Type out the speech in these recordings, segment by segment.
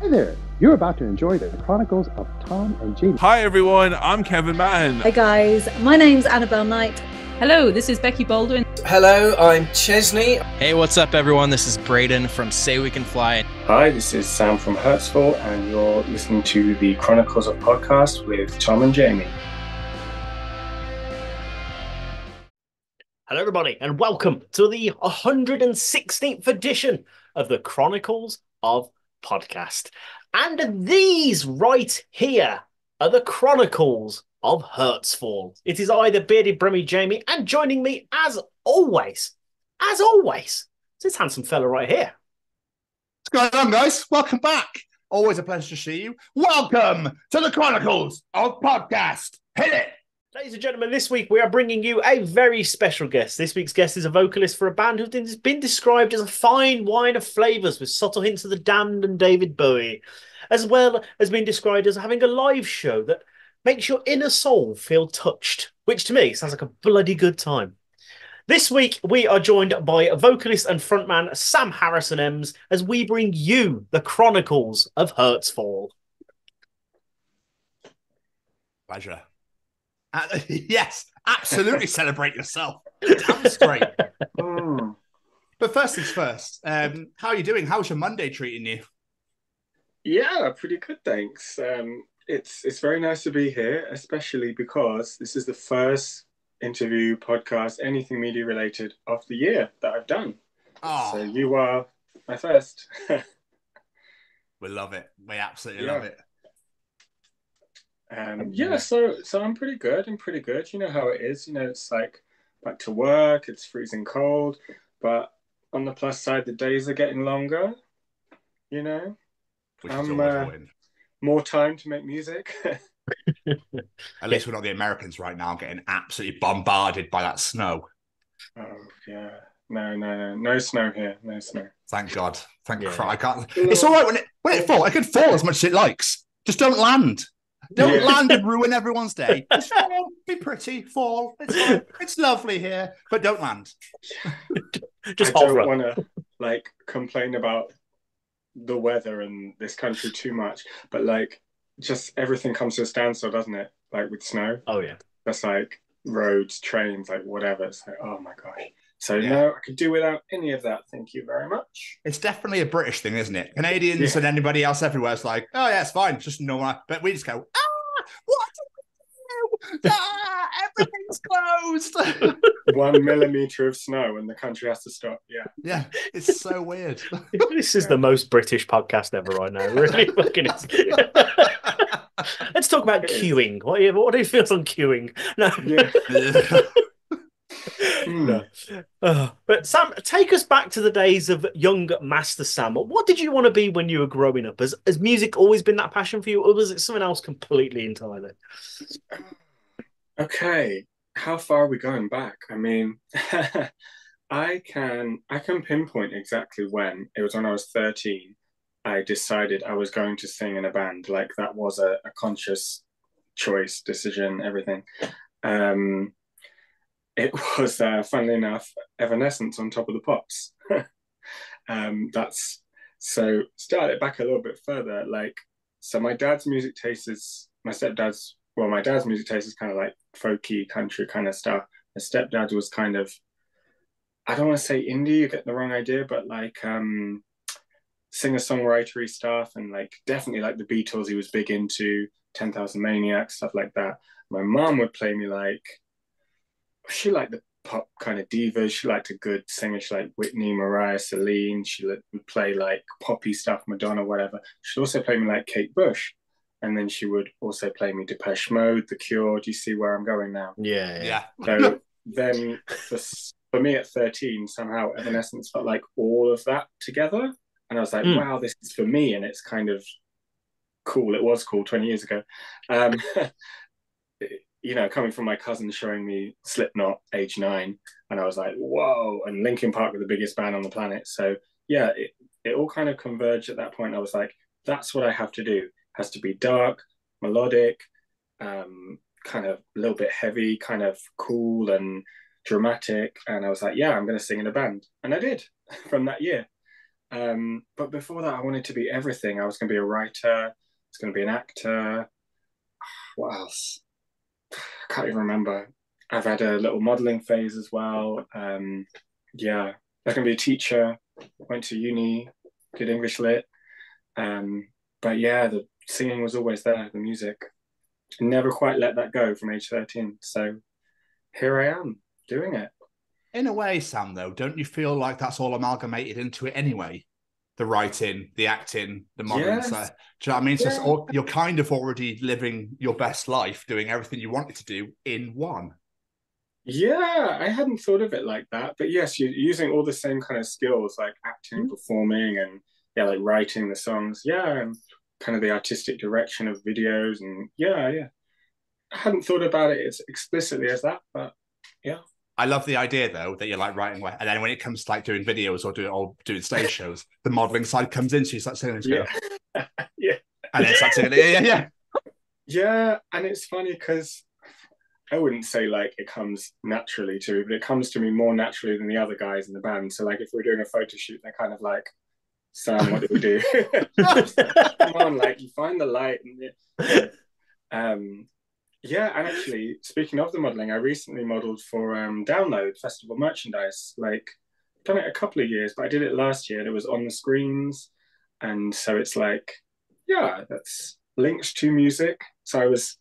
Hi there, you're about to enjoy the Chronicles of Tom and Jamie. Hi everyone, I'm Kevin Mann. Hey guys, my name's Annabelle Knight. Hello, this is Becky Baldwin. Hello, I'm Chesney. Hey, what's up everyone? This is Braden from Say We Can Fly. Hi, this is Sam from Hurtsfall, and you're listening to the Chronicles of Podcast with Tom and Jamie. Hello everybody, and welcome to the 116th edition of the Chronicles of Podcast. And these right here are the Chronicles of Hurtsfall. It is I, the bearded Brummy Jamie, and joining me as always, is this handsome fella right here. What's going on, guys? Welcome back. Always a pleasure to see you. Welcome to the Chronicles of Podcast. Hit it! Ladies and gentlemen, this week we are bringing you a very special guest. This week's guest is a vocalist for a band who's been described as a fine wine of flavours with subtle hints of the Damned and David Bowie, as well as being described as having a live show that makes your inner soul feel touched, which to me sounds like a bloody good time. This week we are joined by vocalist and frontman Sam Harrison Ems as we bring you the Chronicles of Hurtsfall. Pleasure. Yes, absolutely celebrate yourself. Damn straight. But first things first, how are you doing? How's your Monday treating you? Yeah, pretty good, thanks. It's very nice to be here, especially because this is the first interview, podcast, anything media related of the year that I've done. Oh. So you are my first. We love it. We absolutely love it. So I'm pretty good. You know how it is. You know, it's like back to work. It's freezing cold, but on the plus side, the days are getting longer. You know, more time to make music. At least we're not the Americans right now getting absolutely bombarded by that snow. Oh yeah, no snow here. No snow. Thank God. Thank God. I can't. It's all right when it falls. It can fall as much as it likes. Just don't land. Don't land and ruin everyone's day. Just fall, be pretty, fall. It's fine. It's lovely here, but don't land. I don't want to complain about the weather in this country too much, but just everything comes to a standstill, doesn't it? Like with snow. Oh yeah. That's like roads, trains, whatever. It's like, oh my gosh. So no, I could do without any of that. Thank you very much. It's definitely a British thing, isn't it? Canadians and anybody else everywhere is like, oh yeah, it's fine. It's just normal. But we just go, what do we do? Everything's closed. 1 millimeter of snow and the country has to stop. Yeah, it's so weird. This is the most British podcast ever right now. Really fucking is. Let's talk about queuing. What do you feel on queuing? No. Yeah. No. But Sam, take us back to the days of young Master Sam. What did you want to be when you were growing up? Has music always been that passion for you, or was it something else completely entirely? Okay, how far are we going back? I mean, I can pinpoint exactly when. It was when I was 13. I decided I was going to sing in a band. That was a conscious choice, decision, everything. It was, funnily enough, Evanescence on Top of the Pops. So start it back a little bit further. So my dad's music taste is, my dad's music taste is kind of like folky country kind of stuff. My stepdad was kind of, I don't want to say indie, you get the wrong idea, but singer-songwritery stuff, and definitely the Beatles he was big into, 10,000 Maniacs, stuff like that. My mom would play me she liked the pop kind of divas. She liked a good singer. She liked Whitney, Mariah, Celine. She would play poppy stuff, Madonna, whatever. She'd also play me Kate Bush. And then she would also play me Depeche Mode, The Cure. Do you see where I'm going now? Yeah. So then for me at 13, somehow Evanescence felt like all of that together. And I was like, wow, this is for me. And it's kind of cool. It was cool 20 years ago. Coming from my cousin showing me Slipknot, age 9, and I was like, whoa, and Linkin Park were the biggest band on the planet. So yeah, it all kind of converged at that point. I was like, that's what I have to do. It has to be dark, melodic, kind of a little bit heavy, kind of cool and dramatic. And I was like, yeah, I'm going to sing in a band. And I did from that year. But before that, I wanted to be everything. I was going to be a writer. I was going to be an actor. What else? I can't even remember. I've had a little modeling phase as well. Yeah, I was going to be a teacher. Went to uni, did English lit. But yeah, the singing was always there, the music. Never quite let that go from age 13. So here I am doing it. In a way, Sam, though, don't you feel like that's all amalgamated into it anyway? The writing, the acting, the modeling. Yes. Do you know what I mean? It's just you're kind of already living your best life, doing everything you wanted to do in one. Yeah, I hadn't thought of it like that. But yes, you're using all the same kind of skills like acting, performing, and yeah, like writing the songs. Yeah, and kind of the artistic direction of videos. And yeah. I hadn't thought about it as explicitly as that, but yeah. I love the idea, though, that you're like writing, and then when it comes to like doing videos or doing stage shows, the modeling side comes in, so you start singing and Yeah. Yeah. And then start singing, yeah. Yeah, and it's funny because I wouldn't say like it comes naturally to me, but it comes to me more naturally than the other guys in the band. So like if we're doing a photo shoot, they're kind of like, Sam, what do we do? Come on, like you find the light. And yeah, and actually, speaking of the modeling, I recently modeled for Download Festival merchandise. Like, I've done it a couple of years, but I did it last year and it was on the screens. And so it's like, yeah, that's linked to music. So I was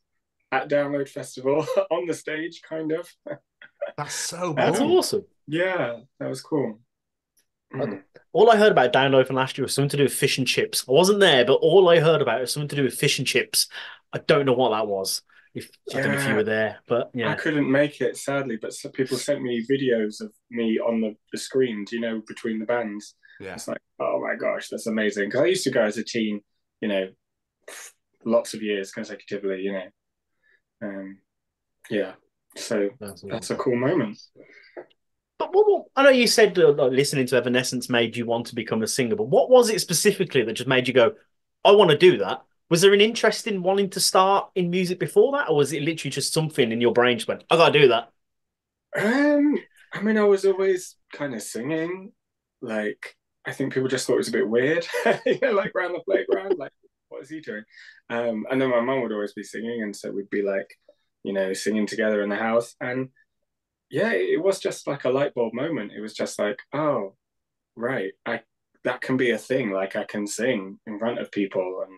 at Download Festival on the stage, kind of. That's so cool. That's awesome. Yeah, that was cool. All I heard about Download from last year was something to do with fish and chips. I wasn't there, but all I heard about was something to do with fish and chips. I don't know what that was. I don't know if you were there, but yeah. I couldn't make it, sadly, but some people sent me videos of me on the screens, between the bands. Yeah. It's like, oh my gosh, that's amazing. Because I used to go as a teen, lots of years consecutively, yeah. So that's a cool moment. But what I know you said listening to Evanescence made you want to become a singer, but what was it specifically that just made you go, I want to do that? Was there an interest in wanting to start in music before that, or was it literally just something in your brain just went, I gotta do that? I mean, I was always kind of singing. Like, I think people just thought it was a bit weird, like around the playground, like, what is he doing? And then my mum would always be singing, and so we'd be like, singing together in the house. And yeah, it was just like a light bulb moment. It was just like, oh, right, that can be a thing. Like, I can sing in front of people. And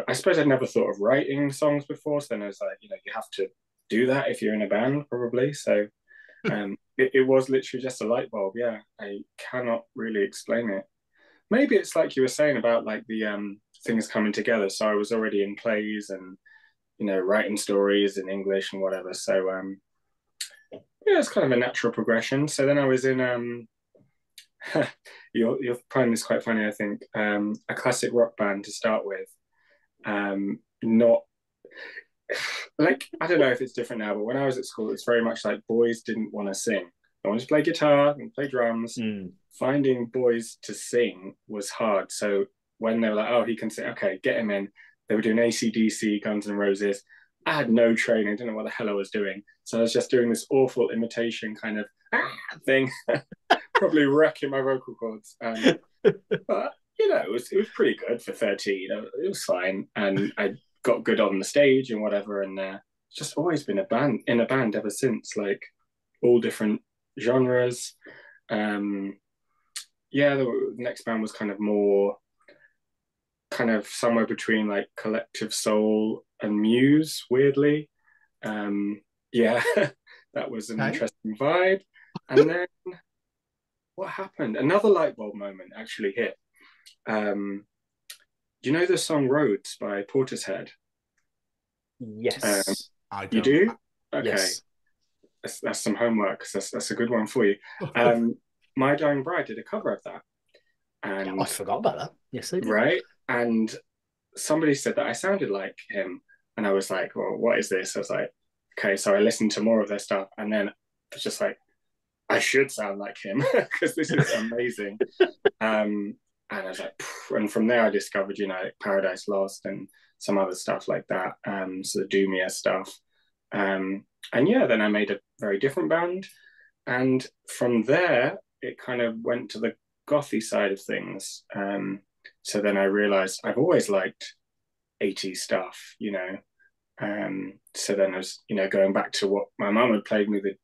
I suppose I'd never thought of writing songs before. So then I was like, you have to do that if you're in a band, probably. So it was literally just a light bulb. Yeah, I cannot really explain it. Maybe it's like you were saying about like the things coming together. So I was already in plays and, writing stories in English and whatever. So yeah, it's kind of a natural progression. So then I was in you'll find this quite funny, I think, a classic rock band to start with. Not like, I don't know if it's different now, but when I was at school, it's very much like boys didn't want to sing. They wanted to play guitar and play drums. Finding boys to sing was hard. So when they were like, oh, he can sing, okay, get him in. They were doing AC/DC, Guns N' Roses. I had no training, didn't know what the hell I was doing. So I was just doing this awful imitation kind of thing, probably wrecking my vocal cords. But it was pretty good for 13. It was fine, and I got good on the stage and whatever. And just always been in a band ever since, like all different genres. The next band was kind of more, kind of somewhere between like Collective Soul and Muse, weirdly. That was an interesting vibe. And then what happened? Another light bulb moment actually hit. You know the song Roads by Portishead? Yes. I don't. You do? Okay. Yes. That's some homework. That's a good one for you. My Dying Bride did a cover of that. And I forgot about that. Yes, they did. Right? And somebody said that I sounded like him. And I was like, well, what is this? I was like, okay. So I listened to more of their stuff. And then it was just like, I should sound like him because this is amazing. And I was like, phew. And from there I discovered, Paradise Lost and some other stuff like that. So the doomier stuff. And yeah, then I made a very different band. And from there, it kind of went to the gothy side of things. So then I realized I've always liked 80s stuff, so then I was, going back to what my mum had played me with.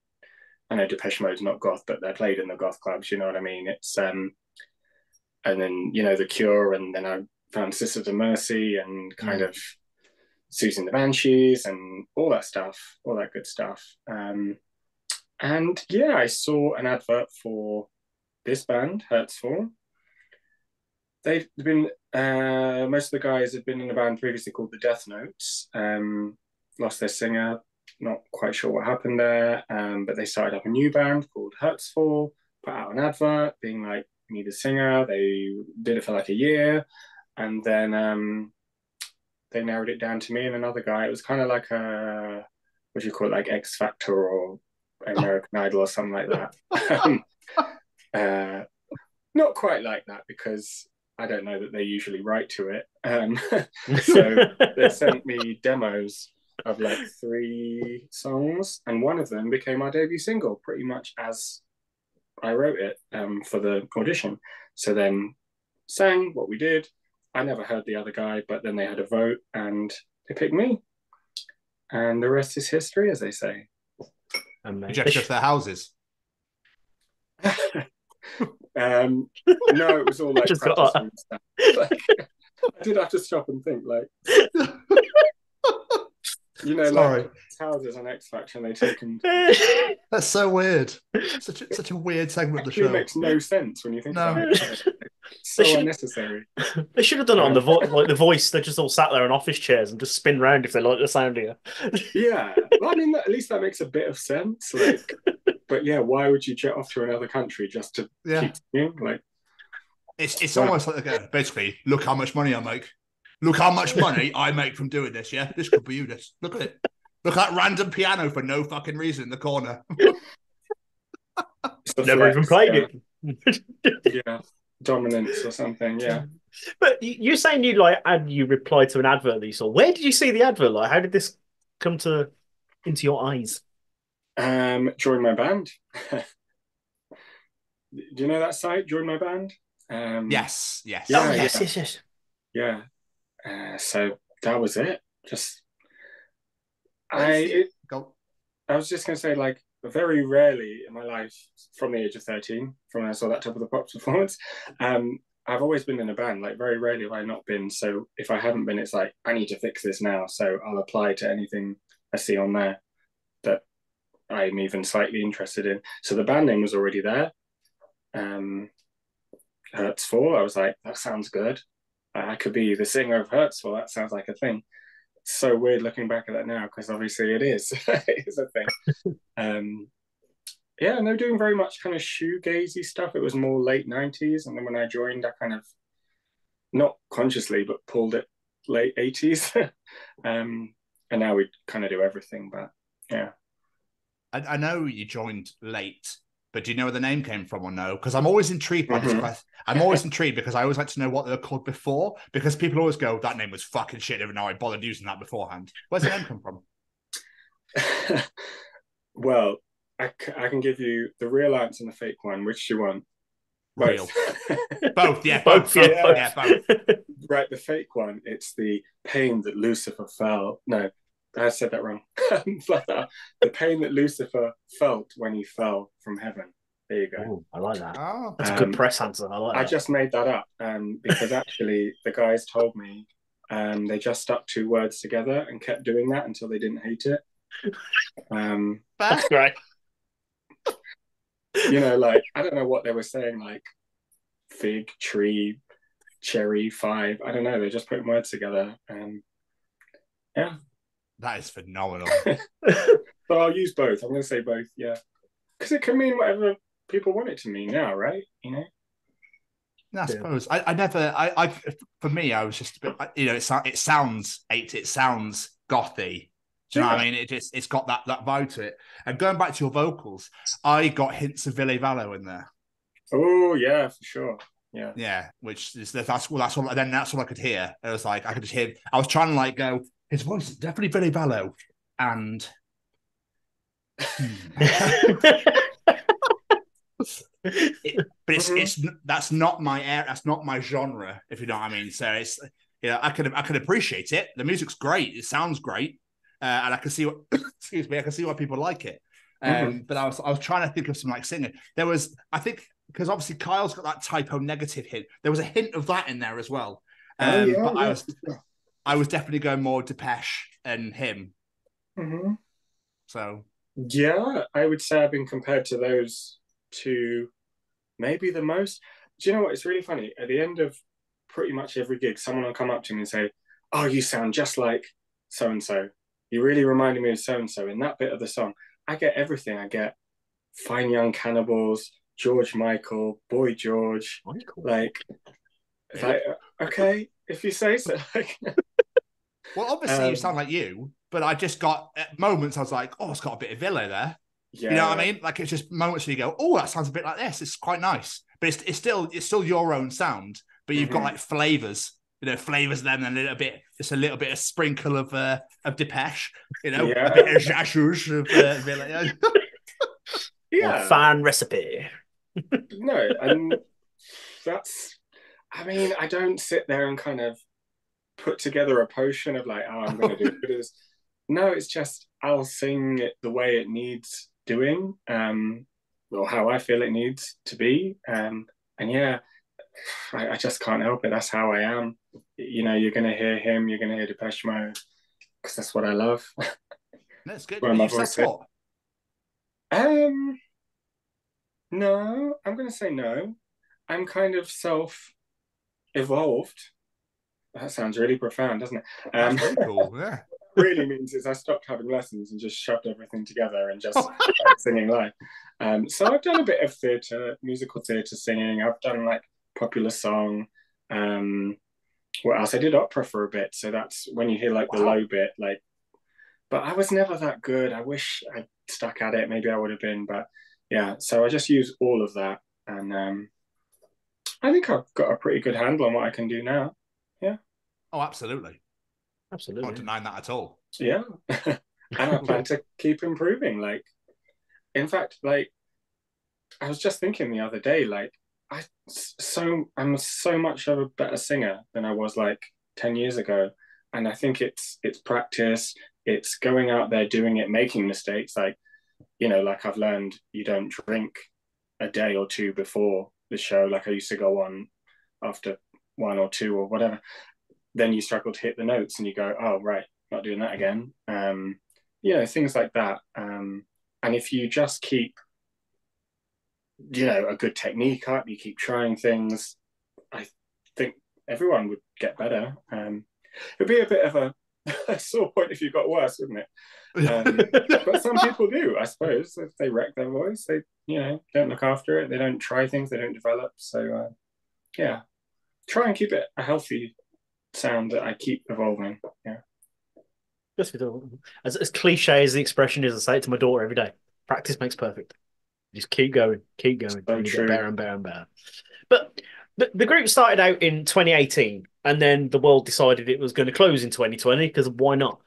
I know Depeche Mode's not goth, but they're played in the goth clubs, you know what I mean? It's and then The Cure, and then I found Sisters of Mercy and kind of Susie and the Banshees and all that stuff, all that good stuff. And yeah, I saw an advert for this band, Hurtsfall. They've been most of the guys had been in a band previously called the Death Notes. Lost their singer, not quite sure what happened there, but they started up a new band called Hurtsfall, put out an advert being like, need a singer. They did it for like a year, and then they narrowed it down to me and another guy. It was kind of like a, what do you call it, like X Factor or American Idol or something like that. Not quite like that, because I don't know that they usually write to it. So they sent me demos of like 3 songs, and one of them became our debut single pretty much as I wrote it for the audition. So then sang what we did. I never heard the other guy, but then they had a vote and they picked me. And the rest is history, as they say. Did you have to go to their houses? No, it was all like practice and stuff. Like, I did have to stop and think, like, Sorry. like houses on X Factor, and they take and That's so weird. Such a weird segment of the show. It makes no sense when you think about it. It's so unnecessary. They should have done it on the Voice. They just all sat there in office chairs and just spin round if they like the sound of you. Yeah, well, I mean, at least that makes a bit of sense. Like, but yeah, why would you jet off to another country just to keep singing? Like, it's almost like basically, look how much money I make. Look how much money I make from doing this. Yeah, this could be you. This. Look at it. Look at that random piano for no fucking reason in the corner. Never even played it. Yeah, dominance or something. Yeah. But you're saying you replied to an advert that you saw. Where did you see the advert? Like, how did this come into your eyes? Join my band. Do you know that site? Join my band. Yes. Yes. Yeah. So that was it. I was just going to say, like, very rarely in my life, from the age of 13, from when I saw that Top of the Pops performance, I've always been in a band. Like, very rarely have I not been. So if I haven't been, it's like, I need to fix this now. So I'll apply to anything I see on there that I'm even slightly interested in. So the band name was already there. Hurtsfall. I was like, that sounds good. I could be the singer of Hurtsfall. That sounds like a thing. It's so weird looking back at that now, because obviously it is. It is a thing. Yeah, and they're doing very much kind of shoegazy stuff. It was more late 90s. And then when I joined, I kind of, not consciously, but pulled it late 80s. And now we kind of do everything. But yeah. I know you joined late, but do you know where the name came from or no? Because I'm always intrigued by this question. I'm always intrigued because I always like to know what they were called before, because people always go, that name was fucking shit, even though I bothered using that beforehand. Where's the name come from? Well, I can give you the real answer and the fake one. Which do you want? Real. Both, yeah, both. Both. Right, the fake one, it's the pain that Lucifer felt. No, I said that wrong. The pain that Lucifer felt when he fell from heaven. There you go. Ooh, I like that. Oh. That's a good press answer. I like that. I just made that up because actually the guys told me they just stuck 2 words together and kept doing that until they didn't hate it. That's great. Like, I don't know what they were saying, like fig, tree, cherry, 5. I don't know. They're just putting words together. Yeah. That is phenomenal. So I'll use both. I'm going to say both, yeah. Because it can mean whatever people want it to mean now, right? I suppose. I for me, I was just a bit, it sounds 80s, it sounds gothy. Do you know what I mean? It's got that vibe to it. And going back to your vocals, I got hints of Ville Valo in there. Oh yeah, for sure. Yeah. Yeah, which is that's all. And then that's all I could hear. It was like I could just hear. I was trying to like go. His voice is definitely Ville Valo, and But it's that's not my air. That's not my genre, if you know what I mean. So it's I can appreciate it. The music's great. It sounds great, and I can see what excuse me. I can see why people like it. But I was trying to think of some like singer. There was, I think, because obviously Kyle's got that typo negative hint. There was a hint of that in there as well. But I was definitely going more Depeche and him. So yeah, I would say I've been compared to those two maybe the most. Do you know what? It's really funny. At the end of pretty much every gig, someone will come up to me and say, "Oh, you sound just like so and so. You really reminded me of so and so in that bit of the song." I get everything. I get Fine Young Cannibals, George Michael, Boy George. Like, okay, if you say so. Well, obviously you sound like you, but I just got at moments I was like, oh, it's got a bit of Villa there. Yeah. You know what I mean? Like it's just moments where you go, oh, that sounds a bit like this. It's quite nice, but it's still your own sound, but you've got like flavors. Flavors then and just a little bit of sprinkle of Depeche, a bit of Jashush of Villa. Yeah, fan recipe. No, and that's. I mean, I don't sit there and kind of put together a potion of like, oh, I'm going to do this. No, it's just I'll sing it the way it needs doing, or how I feel it needs to be, and yeah. I just can't help it. That's how I am. You're going to hear him. You're going to hear Depeche Mode because that's what I love. That's good. Are you self-taught? No, I'm going to say no. I'm kind of self-evolved. That sounds really profound, doesn't it? That's really cool. Yeah. Really means is I stopped having lessons and just shoved everything together and just singing live. So I've done a bit of theatre, musical theatre singing. I've done like popular song. What else? I did opera for a bit, so that's when you hear like the low bit, like. But I was never that good. I wish I'd stuck at it. Maybe I would have been, but yeah. So I just use all of that, and I think I've got a pretty good handle on what I can do now. Yeah. Oh, absolutely. I'm not denying that at all. Yeah, and I plan to keep improving. Like, in fact, like I was just thinking the other day, like. I'm so much of a better singer than I was like 10 years ago. And I think it's practice, it's going out there, doing it, making mistakes. Like, like I've learned you don't drink a day or two before the show. Like I used to go on after one or two or whatever. Then you struggle to hit the notes and you go, oh, right, not doing that again. Things like that. And if you just keep a good technique up, you keep trying things, I think everyone would get better. It'd be a bit of a sore point if you got worse, wouldn't it? But some people do, I suppose. If they wreck their voice, they don't look after it, they don't try things, they don't develop. So try and keep it a healthy sound that I keep evolving. Yes, we do. As cliche as the expression is, I say it to my daughter every day: practice makes perfect. Just keep going. So and you get better and better and better. But the group started out in 2018, and then the world decided it was going to close in 2020 because why not?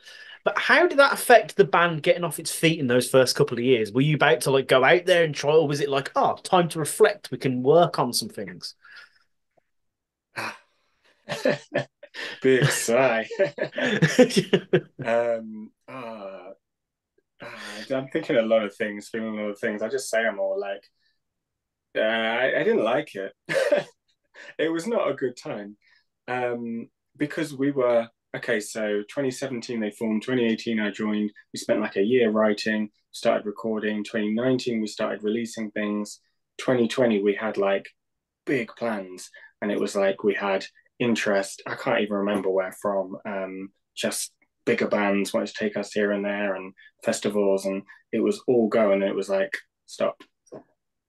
But how did that affect the band getting off its feet in those first couple of years? Were you about to like go out there and try, or was it like, time to reflect? We can work on some things. Big sigh. I'm thinking a lot of things, feeling a lot of things. I just say them all. Like, I didn't like it. It was not a good time because we were okay. So 2017 they formed. 2018 I joined. We spent like a year writing, started recording. 2019 we started releasing things. 2020 we had like big plans, and it was like we had interest. I can't even remember where from. Just bigger bands wanted to take us here and there, and festivals, and it was all going, and it was like stop.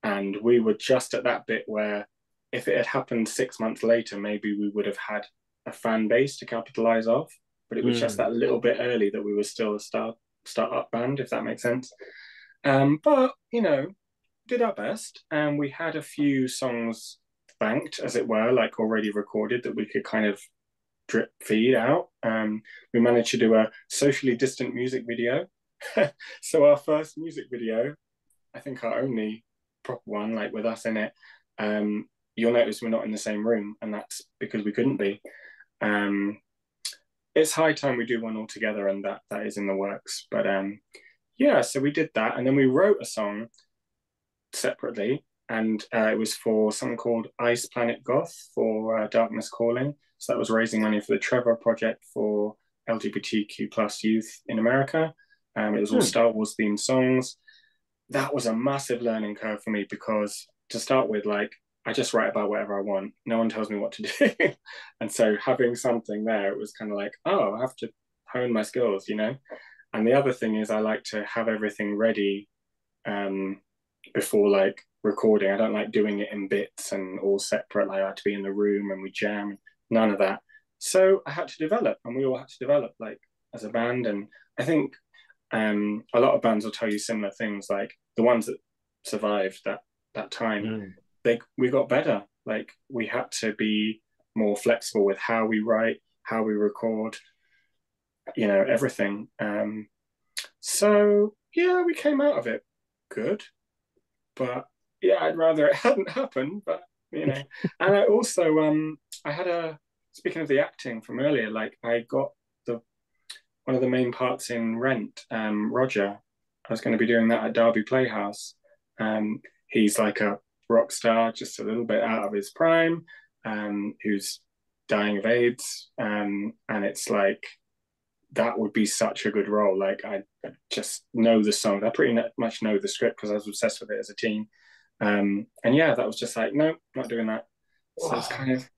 And we were just at that bit where if it had happened 6 months later, maybe we would have had a fan base to capitalize off, but it was just that little bit early that we were still a start-up band, if that makes sense. But did our best, and we had a few songs banked, as it were, like already recorded that we could kind of drip feed out. We managed to do a socially distant music video. So our first music video, I think our only proper one, like with us in it, you'll notice we're not in the same room, and that's because we couldn't be. It's high time we do one all together, and that is in the works. But yeah, so we did that, and then we wrote a song separately, and it was for something called Ice Planet Goth for Darkness Calling. So that was raising money for the Trevor Project for LGBTQ plus youth in America. It was all Star Wars themed songs. That was a massive learning curve for me because to start with, like, I just write about whatever I want. No one tells me what to do. And so having something there, it was kind of like, oh, I have to hone my skills, you know? And the other thing is I like to have everything ready before like recording. I don't like doing it in bits and all separate. Like I like to be in the room and we jam, none of that. So I had to develop, and we all had to develop like as a band. And I think a lot of bands will tell you similar things, like the ones that survived that time, we got better. Like we had to be more flexible with how we write, how we record, you know, everything. So yeah, we came out of it good, but yeah, I'd rather it hadn't happened, but you know. And I also I had speaking of the acting from earlier, like I got one of the main parts in Rent, Roger. I was going to be doing that at Derby Playhouse. He's like a rock star, just a little bit out of his prime, who's dying of AIDS, and it's like that would be such a good role. Like I just know the song. I pretty much know the script because I was obsessed with it as a teen. And yeah, that was just like, no, not doing that. So it's kind of,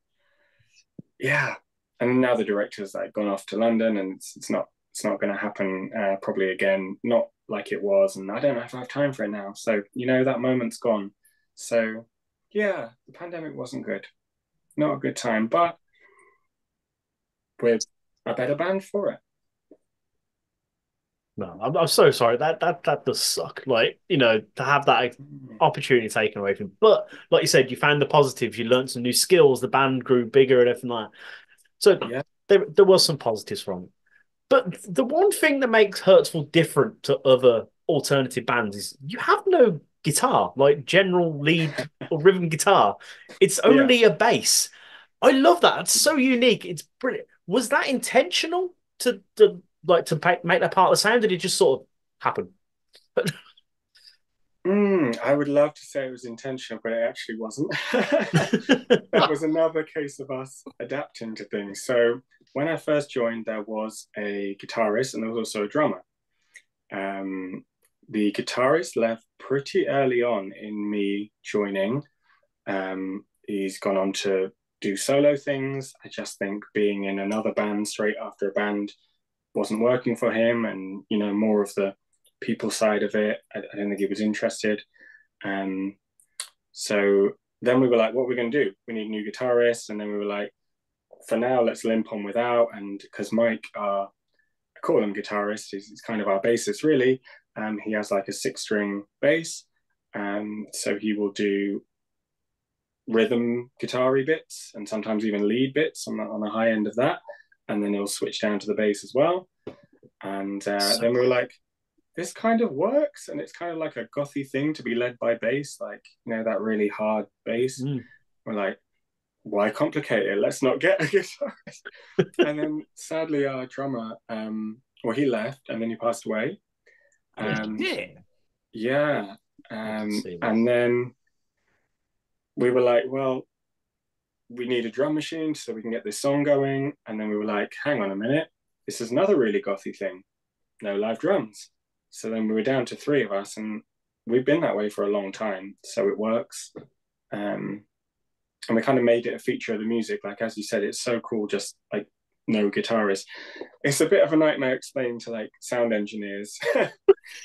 yeah. And now the director's like gone off to London, and it's not going to happen probably again. Not like it was, and I don't know if I have time for it now. So you know that moment's gone. So yeah, the pandemic wasn't good, not a good time, but we're a better band for it. No, I'm so sorry. That does suck. Like, you know, to have that opportunity taken away from you. But like you said, you found the positives. You learned some new skills. The band grew bigger and everything like that. So yeah, there was some positives from it. But the one thing that makes Hurtsfall different to other alternative bands is you have no guitar, like general lead or rhythm guitar. It's only a bass. I love that. It's so unique. It's brilliant. Was that intentional to make that part of the sound? Did it just sort of happen? I would love to say it was intentional, but it actually wasn't. That was another case of us adapting to things. So when I first joined, there was a guitarist and there was also a drummer. The guitarist left pretty early on in me joining. He's gone on to do solo things. I just think being in another band straight after a band wasn't working for him, and you know, more of the people side of it, I don't think he was interested. So then we were like, what are we going to do? We need a new guitarist. And then we were like, for now, let's limp on without. And because Mike, I call him guitarist, he's kind of our bassist really. He has like a 6-string bass, so he will do rhythm guitar-y bits and sometimes even lead bits on the high end of that, and then he'll switch down to the bass as well. And then we were like, this kind of works, and it's kind of like a gothy thing to be led by bass, like, you know, that really hard bass. We're like, why complicate it? Let's not get a guitarist. And then sadly our drummer, well, he left and then he passed away. Yeah. And then we were like, well, we need a drum machine so we can get this song going. And then we were like, hang on a minute, this is another really gothy thing. No live drums. So then we were down to 3 of us, and we've been that way for a long time. So it works. And we kind of made it a feature of the music. Like, as you said, it's so cool, just like no guitarist. It's a bit of a nightmare explaining to like sound engineers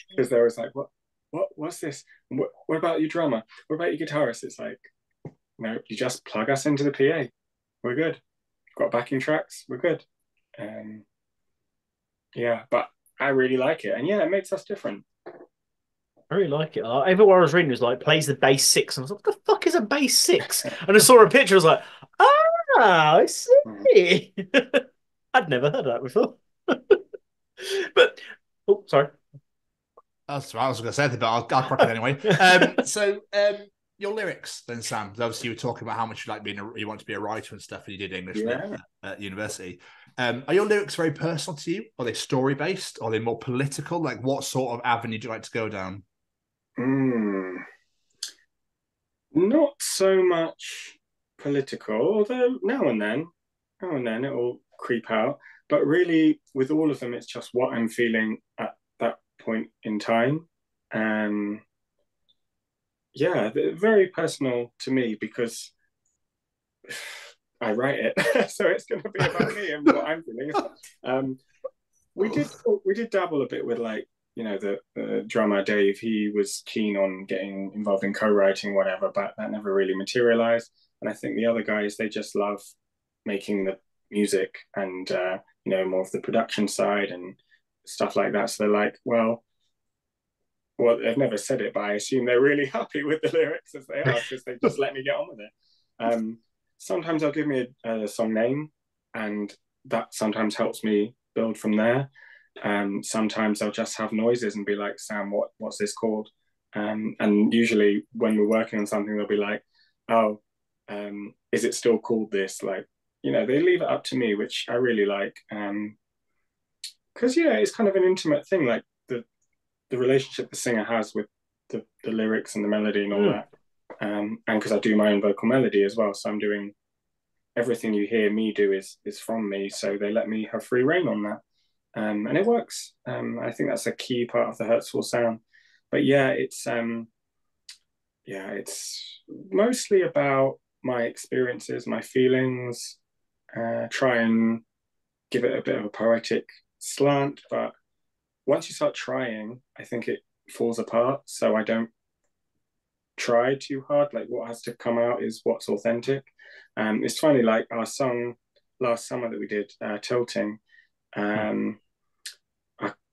because they was like, what's this? What about your drummer? What about your guitarist? It's like, no, you just plug us into the PA. We're good. Got backing tracks. We're good. Yeah, but I really like it. And yeah, it makes us different. I really like it. Everywhere I was reading was like, plays the bass 6. And I was like, what the fuck is a bass 6? And I saw a picture, I was like, I see. I'd never heard of that before. But, oh, sorry. That's what I was going to say, but I'll crack it anyway. Your lyrics, then, Sam. Obviously, you were talking about how much you like you want to be a writer and stuff, and you did English at university. Are your lyrics very personal to you? Are they story based? Are they more political? Like, what sort of avenue do you like to go down? Not so much political, although now and then it will creep out. But really, with all of them, it's just what I'm feeling at that point in time. Yeah, they're very personal to me because I write it, so it's going to be about me and what I'm feeling. We did dabble a bit with, like, you know, the drummer Dave. He was keen on getting involved in co-writing, whatever, but that never really materialized. And I think the other guys, they just love making the music and you know, more of the production side and stuff like that. So they're like, well, they've never said it, but I assume they're really happy with the lyrics as they are, because they just let me get on with it. Sometimes they'll give me a song name, and that sometimes helps me build from there. Sometimes they'll just have noises and be like, Sam, what's this called? And usually when we're working on something, they'll be like, oh, is it still called this? Like, you know, they leave it up to me, which I really like. Because, yeah, it's kind of an intimate thing, like the relationship the singer has with the lyrics and the melody and all that. And because I do my own vocal melody as well, so I'm doing everything you hear me do is from me, so they let me have free reign on that. And it works. I think that's a key part of the Hurtsfall sound. But yeah, it's mostly about my experiences, my feelings, try and give it a bit of a poetic slant, but once you start trying, I think it falls apart. So I don't try too hard. Like, what has to come out is what's authentic. It's funny, like our song last summer that we did, Tilting, our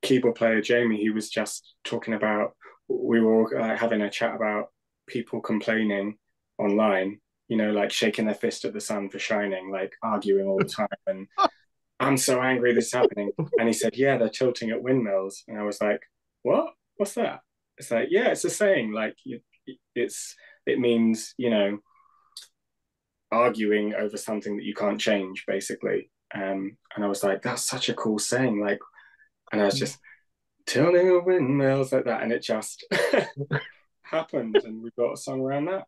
keyboard player, Jamie, he was just talking about, we were having a chat about people complaining online, you know, like shaking their fist at the sun for shining, like arguing all the time. And I'm so angry this is happening. And he said, yeah, they're tilting at windmills. And I was like, what? What's that? It's like, yeah, it's a saying. Like, it means, you know, arguing over something that you can't change, basically. And I was like, that's such a cool saying. Like, and I was just tilting at windmills like that. And it just happened. And we got a song around that.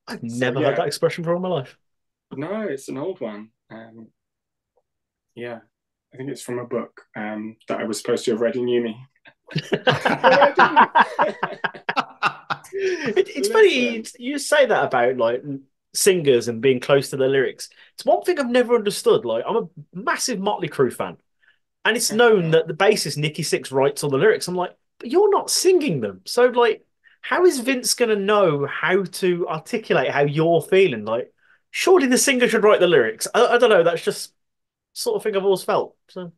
I've never heard that expression for all my life. No, it's an old one. Yeah, I think it's from a book that I was supposed to have read in uni. It's funny you say that about, like, singers and being close to the lyrics. It's one thing I've never understood. Like, I'm a massive Motley Crue fan, and it's known that the bassist Nicky Sixx writes all the lyrics. I'm like, but you're not singing them, so, like, how is Vince going to know how to articulate how you're feeling? Like, surely the singer should write the lyrics. I don't know. That's just sort of thing I've always felt. So,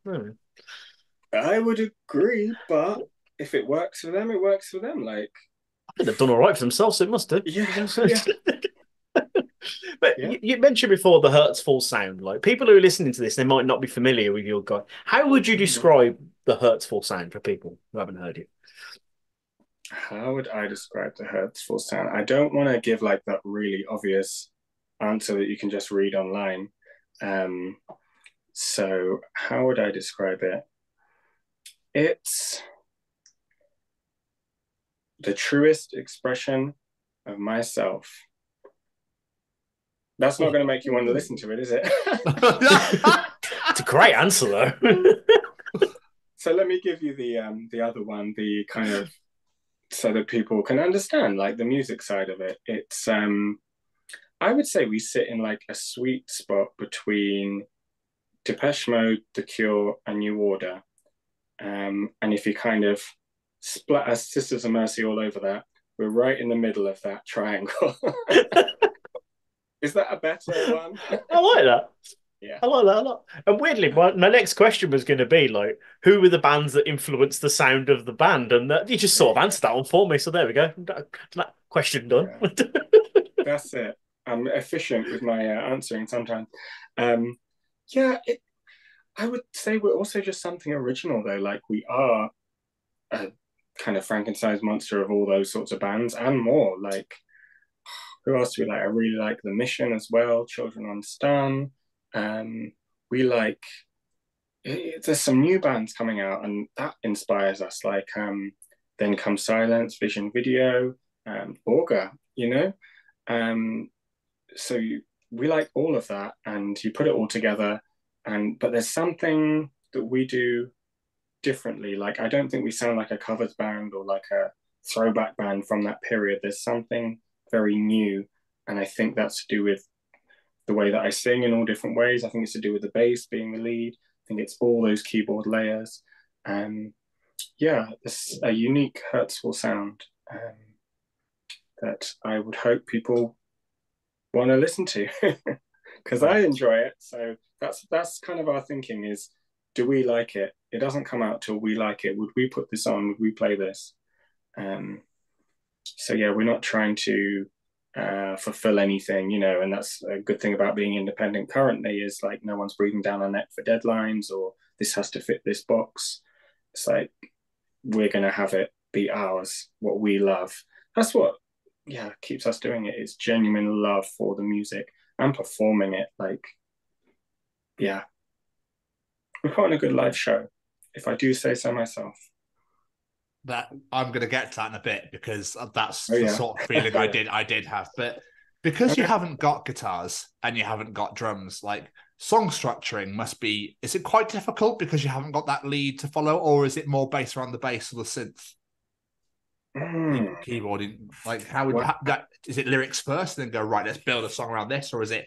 I would agree, but if it works for them, it works for them. Like, I think they've done all right for themselves, so it must do. Yeah. But you mentioned before the Hurtsfall sound. Like, people who are listening to this, they might not be familiar with your guy. How would you describe the Hurtsfall sound for people who haven't heard you? How would I describe the Hurtsfall sound? I don't want to give, like, that really obvious answer that you can just read online. So how would I describe it? It's the truest expression of myself. That's not going to make you want to listen to it, is it? It's a great answer, though. So let me give you the other one, the kind of, so that people can understand, like, the music side of it. It's I would say we sit in, like, a sweet spot between Depeche Mode, The Cure, and New Order. And if you kind of splat Sisters of Mercy all over that, we're right in the middle of that triangle. Is that a better one? I like that. Yeah. I like that a lot. And weirdly, my next question was going to be, like, who were the bands that influenced the sound of the band? And you just sort of answered that one for me. So there we go. That question done. Yeah. That's it. I'm efficient with my answering sometimes. I would say we're also just something original, though. Like, we are kind of Frankenstein's monster of all those sorts of bands and more. Like, who else do we like? I really like The Mission as well, Children on Stun. We like, there's some new bands coming out and that inspires us, like Then Comes Silence, Vision Video, Borga, you know? So we like all of that, and you put it all together, but there's something that we do differently. Like, I don't think we sound like a covers band or like a throwback band from that period. There's something very new, and I think that's to do with the way that I sing in all different ways. I think it's to do with the bass being the lead. I think it's all those keyboard layers. Yeah, it's a unique Hurtsfall sound that I would hope people want to listen to because I enjoy it. So that's kind of our thinking is, do we like it? It doesn't come out till we like it. Would we put this on? Would we play this? So yeah, we're not trying to fulfill anything, you know, and that's a good thing about being independent currently is like no one's breathing down our neck for deadlines or this has to fit this box. It's like we're going to have it be ours, what we love. That's what keeps us doing it. It's genuine love for the music and performing it. Like, yeah, we put on a good live show, if I do say so myself. That I'm going to get to that in a bit because that's the sort of feeling I did have. But because you haven't got guitars and you haven't got drums, like song structuring is it quite difficult because you haven't got that lead to follow, or is it more based around the bass or the synth? Keyboarding, like how would that? Is it lyrics first, and then go right? Let's build a song around this, or is it?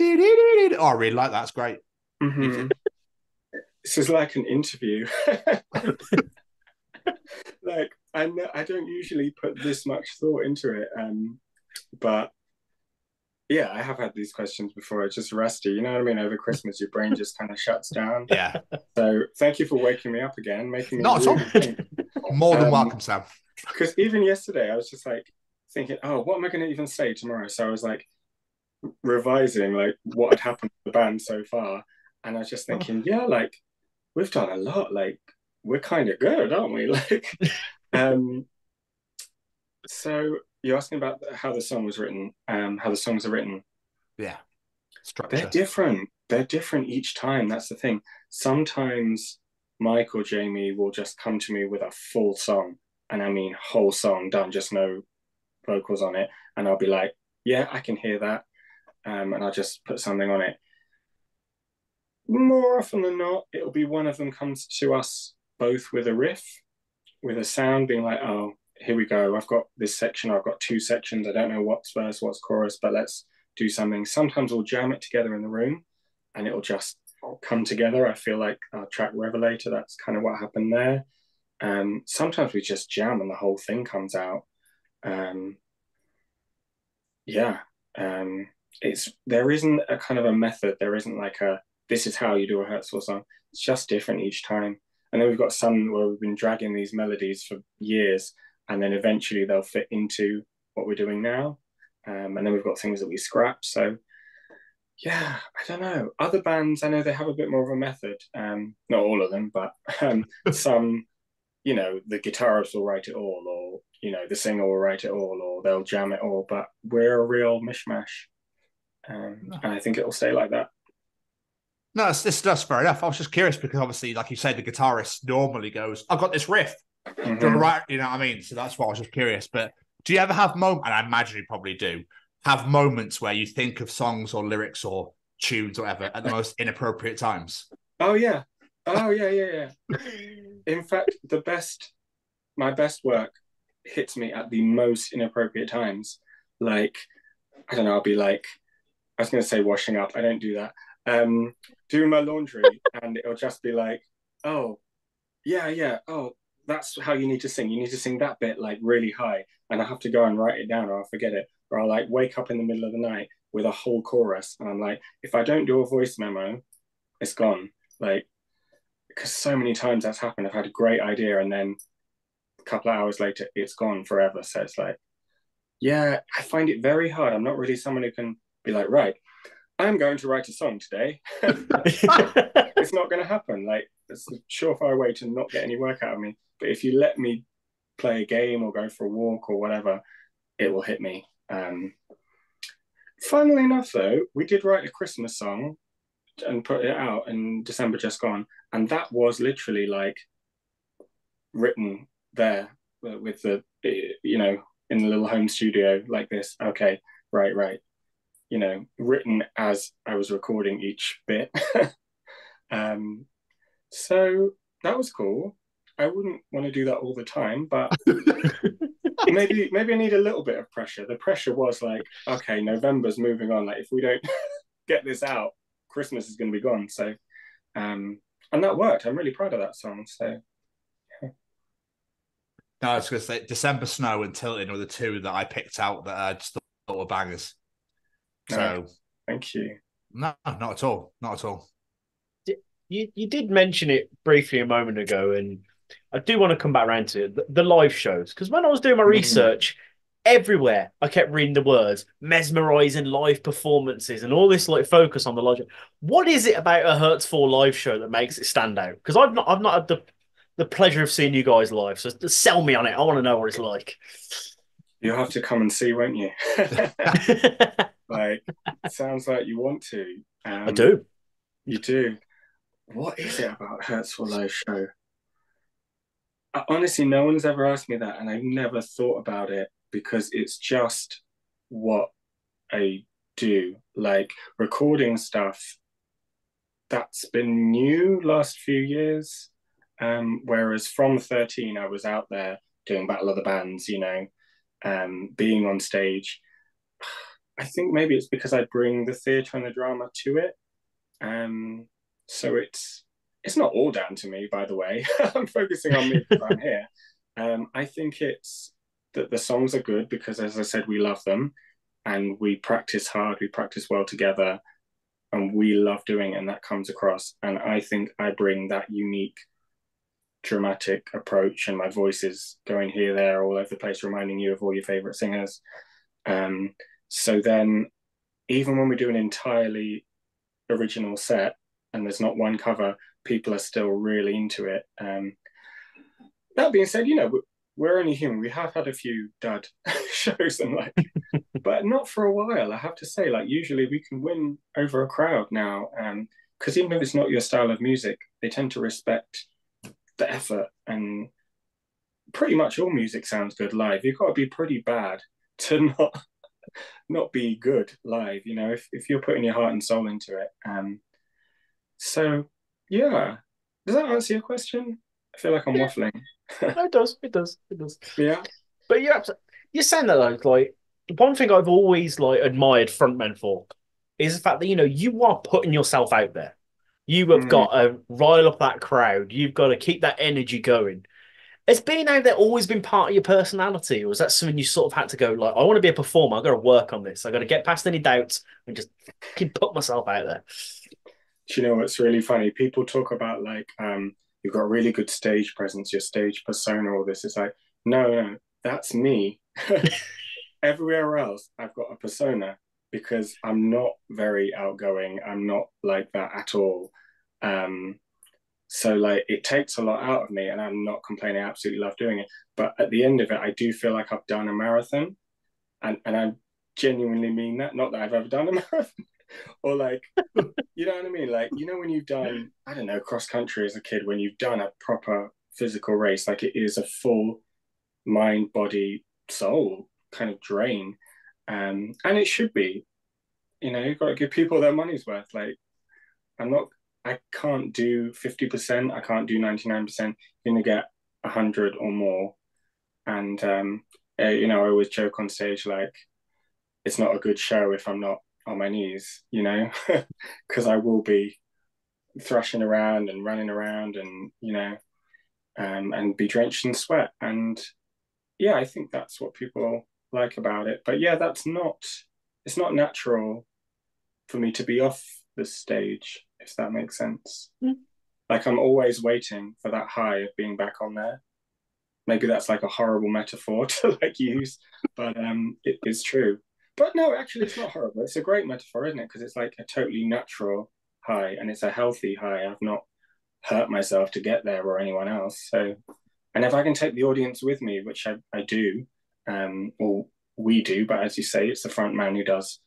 Oh, I really like that. That's great. Mm-hmm. This is like an interview. Like I don't usually put this much thought into it, but yeah, I have had these questions before. It's just rusty, you know what I mean? Over Christmas, your brain just kind of shuts down. Yeah. So thank you for waking me up again, making me not really at all. More than welcome, Sam. Because even yesterday, I was just like thinking, oh, what am I going to even say tomorrow? So I was like revising like what had happened to the band so far, and I was just thinking, yeah, like we've done a lot. Like we're kind of good, aren't we? Like, so you're asking about how the song was written, how the songs are written. Yeah, structure. They're different each time. That's the thing. Sometimes Mike or Jamie will just come to me with a full song, and I mean whole song done, just no vocals on it, and I'll be like, yeah, I can hear that, and I'll just put something on it. More often than not, it'll be one of them comes to us both with a riff, with a sound, being like, oh, here we go. I've got this section. I've got two sections. I don't know what's verse, what's chorus, but let's do something. Sometimes we'll jam it together in the room and it'll just come together. I feel like our track Revelator, that's kind of what happened there. Sometimes we just jam and the whole thing comes out. There isn't a kind of a method. There isn't like this is how you do a Hurtsfall song. It's just different each time. And then we've got some where we've been dragging these melodies for years, and then eventually they'll fit into what we're doing now. And then we've got things that we scrap. So yeah, I don't know. Other bands, I know they have a bit more of a method. Not all of them, but some, you know, the guitarist will write it all, or, you know, the singer will write it all, or they'll jam it all. But we're a real mishmash. And I think it'll stay like that. No, that's fair enough. I was just curious because obviously, like you said, the guitarist normally goes, I've got this riff. Mm-hmm. Right, you know what I mean? So that's why I was just curious. But do you ever have moments, and I imagine you probably do, have moments where you think of songs or lyrics or tunes or whatever at the most inappropriate times? Oh, yeah. In fact, my best work hits me at the most inappropriate times. Like, I don't know, I'll be like, I was going to say washing up. I don't do that. Doing my laundry, and it'll just be like, oh, yeah. Oh, that's how you need to sing. You need to sing that bit like really high. And I have to go and write it down or I'll forget it. Or I'll like wake up in the middle of the night with a whole chorus. And I'm like, if I don't do a voice memo, it's gone. Like, because so many times that's happened. I've had a great idea and then a couple of hours later, it's gone forever. So it's like, yeah, I find it very hard. I'm not really someone who can be like, right, I'm going to write a song today. It's not going to happen. Like, it's a surefire way to not get any work out of me. But if you let me play a game or go for a walk or whatever, it will hit me. Funnily enough, though, we did write a Christmas song and put it out in December just gone, and that was literally like written there with the, you know, in the little home studio like this. Okay, right. You know, written as I was recording each bit. So that was cool. I wouldn't want to do that all the time, but maybe I need a little bit of pressure. The pressure was like, okay, November's moving on. Like, if we don't get this out, Christmas is going to be gone. So, and that worked. I'm really proud of that song. So, yeah. No, I was going to say December Snow and Tilting were the two that I picked out that I just thought were bangers. So, thank you. No, not at all. Not at all. You did mention it briefly a moment ago, and I do want to come back around to it, the live shows. Because when I was doing my research, everywhere I kept reading the words mesmerizing live performances and all this like focus on the live show. What is it about a Hurtsfall live show that makes it stand out? Because I've not had the pleasure of seeing you guys live, so sell me on it. I want to know what it's like. You'll have to come and see, won't you? Like, it sounds like you want to. I do. You do. What is it about Hurtsfall live show? Honestly, no one's ever asked me that, and I've never thought about it because it's just what I do. Like, recording stuff, that's been new last few years. Whereas from 13, I was out there doing Battle of the Bands, you know, being on stage. I think maybe it's because I bring the theatre and the drama to it. So it's not all down to me, by the way. I'm focusing on me because I'm here. I think it's that the songs are good because, as I said, we love them and we practice hard, we practice well together, and we love doing it, and that comes across. And I think I bring that unique dramatic approach, and my voice is going here, there, all over the place, reminding you of all your favourite singers. So then, even when we do an entirely original set and there's not one cover, people are still really into it. That being said, you know, we're only human. We have had a few dud shows and like, but not for a while. I have to say, like, usually we can win over a crowd now, because even if it's not your style of music, they tend to respect the effort, and pretty much all music sounds good live. You've got to be pretty bad to not be good live, you know, if you're putting your heart and soul into it. So yeah, does that answer your question? I feel like I'm waffling. No, it does. Yeah, but you're saying that like one thing I've always like admired frontmen for is the fact that, you know, you are putting yourself out there. You have got to rile up that crowd. You've got to keep that energy going. Has being out there always been part of your personality, or was that something you sort of had to go, like, I want to be a performer, I've got to work on this, I've got to get past any doubts and just put myself out there? Do you know what's really funny? People talk about like, you've got a really good stage presence, your stage persona, all this. It's like, no, that's me. Everywhere else, I've got a persona because I'm not very outgoing. I'm not like that at all. So like it takes a lot out of me, and I'm not complaining. I absolutely love doing it. But at the end of it, I do feel like I've done a marathon, and I genuinely mean that. Not that I've ever done a marathon, or like, you know what I mean? Like, you know, when you've done, I don't know, cross country as a kid, when you've done a proper physical race, like it is a full mind, body, soul kind of drain, and it should be. You know, you've got to give people their money's worth. Like, I can't do 50%. I can't do 99%. You're going to get 100 or more. And, you know, I always joke on stage, like, it's not a good show if I'm not on my knees, you know, because I will be thrashing around and running around and, you know, and be drenched in sweat. And yeah, I think that's what people like about it. But yeah, it's not natural for me to be off the stage, if that makes sense. Like, I'm always waiting for that high of being back on there. Maybe that's like a horrible metaphor to like use, but it is true. But no, actually, it's not horrible. It's a great metaphor, isn't it? Because it's like a totally natural high, and it's a healthy high. I've not hurt myself to get there or anyone else. So And if I can take the audience with me, which I do, or we do, but as you say, it's the front man who does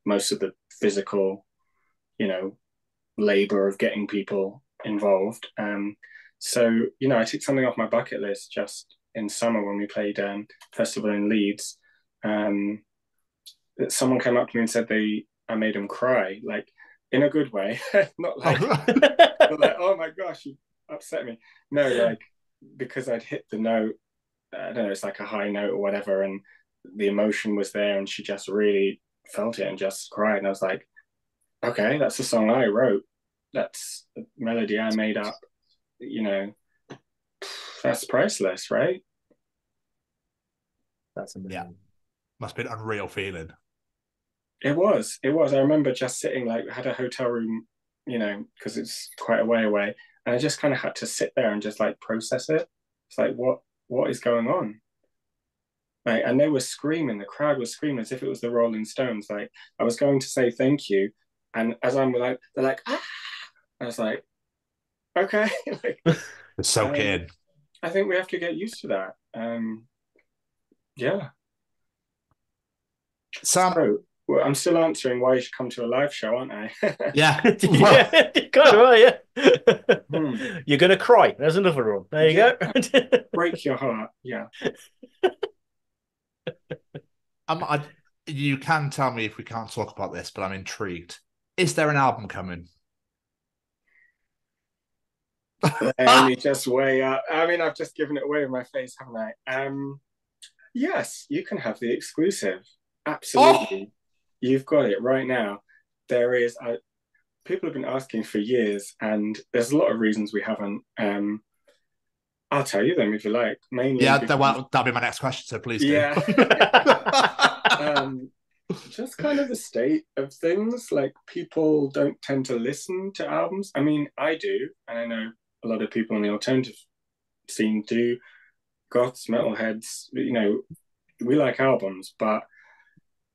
most of the physical, labor of getting people involved. So, I took something off my bucket list just in summer when we played festival in Leeds. Someone came up to me and said I made them cry, like in a good way, not like, not like, oh my gosh, you upset me. No, like because I'd hit the note, I don't know, it's like a high note or whatever, and the emotion was there, and she just really felt it and just cried. And I was like, okay, that's a song I wrote. That's a melody I made up. That's priceless, right? That's amazing. Yeah. Must be an unreal feeling. It was. I remember just sitting, like, I had a hotel room, because it's quite a way away. And I just kind of had to sit there and just like process it. It's like, what is going on? Like, and they were screaming, the crowd was screaming as if it was the Rolling Stones. Like, I was going to say thank you. And as I'm like, they're like, ah, I was like, okay. Like, it's so good. I think we have to get used to that. Yeah. Sam, so, well, I'm still answering why you should come to a live show, aren't I? Yeah. Yeah, kind of, yeah. You're going to cry. There's another one. There you go. Break your heart. Yeah. You can tell me if we can't talk about this, but I'm intrigued. Is there an album coming? Let me just weigh up. I mean, I've just given it away with my face, haven't I? Yes, you can have the exclusive. Absolutely. Oh! You've got it right now. There is, people have been asking for years, and there's a lot of reasons we haven't. I'll tell you them if you like. Mainly, yeah, that'll be my next question. So please do. Yeah. Just kind of the state of things. Like, people don't tend to listen to albums. I mean, I do, and I know a lot of people in the alternative scene do. Goths, metalheads, we like albums, but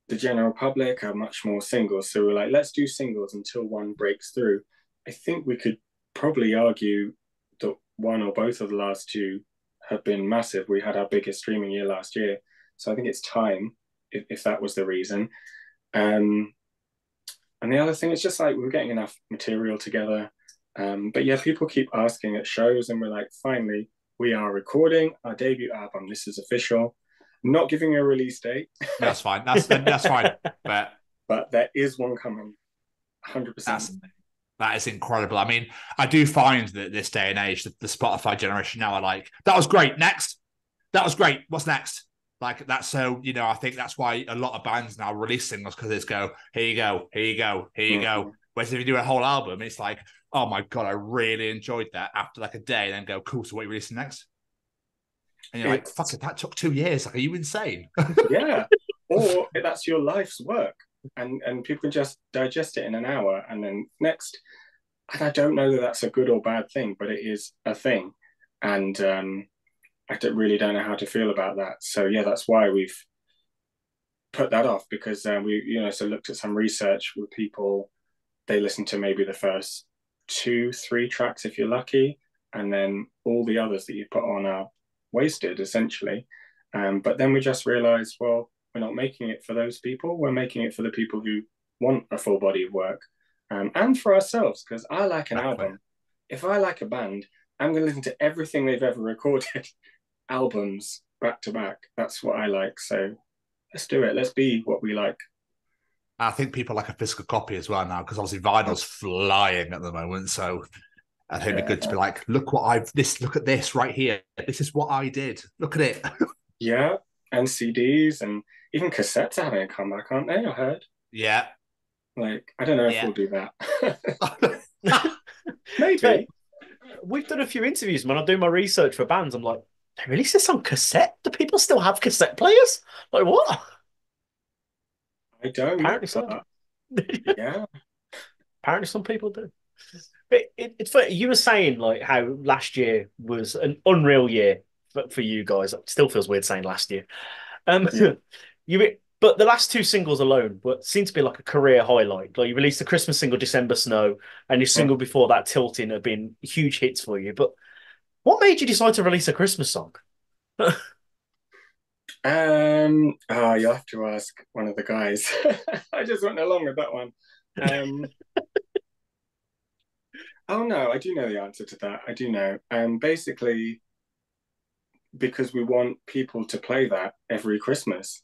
the general public are much more singles. So we're like, let's do singles until one breaks through. I think we could probably argue that one or both of the last two have been massive. We had our biggest streaming year last year. So I think it's time, if that was the reason. And the other thing is just like, we're getting enough material together. But yeah, people keep asking at shows, and we're like, finally, we are recording our debut album. This is official. Not giving a release date. That's fine. That's fine. But there is one coming. 100%. That is incredible. I mean, I do find that this day and age, the Spotify generation now are like, that was great. Next. That was great. What's next? Like, that's so, I think that's why a lot of bands now release singles, because it's go, here you go, here you go, here you go. Whereas if you do a whole album, it's like, oh my God, I really enjoyed that, after like a day, and then go, cool, so what are you releasing next? And you're like, fuck it, that took 2 years. Like, are you insane? Yeah. Or that's your life's work. And people can just digest it in an hour, and then next. And I don't know that that's a good or bad thing, but it is a thing. And I really don't know how to feel about that. So yeah, that's why we've put that off, because we looked at some research with people. They listen to maybe the first 2-3 tracks if you're lucky, and then all the others that you put on are wasted, essentially. But then we just realized, well, we're not making it for those people. We're making it for the people who want a full body of work, and for ourselves, because I like an album. If I like a band, I'm going to listen to everything they've ever recorded, albums back to back. That's what I like. So let's do it. Let's be what we like. I think people like a physical copy as well now, because obviously vinyl's flying at the moment. So I think it'd be good to be like, look at this right here. This is what I did. Look at it. Yeah. And CDs and even cassettes are having a comeback, aren't they? I heard. Yeah. Like, I don't know if we'll do that. Maybe. So, we've done a few interviews, man. I'm doing my research for bands. I'm like, they release this on cassette? Do people still have cassette players? Like, what? I don't. Apparently so. Yeah. Apparently some people do. But it's funny. You were saying like how last year was an unreal year for you guys. It still feels weird saying last year. But the last 2 singles alone seem to be like a career highlight. Like, you released the Christmas single, December Snow, and your single before that, Tilting, have been huge hits for you. But What made you decide to release a Christmas song? You'll have to ask one of the guys. I just went along with that one. Oh no, I do know the answer to that. I do know. Basically, because we want people to play that every Christmas.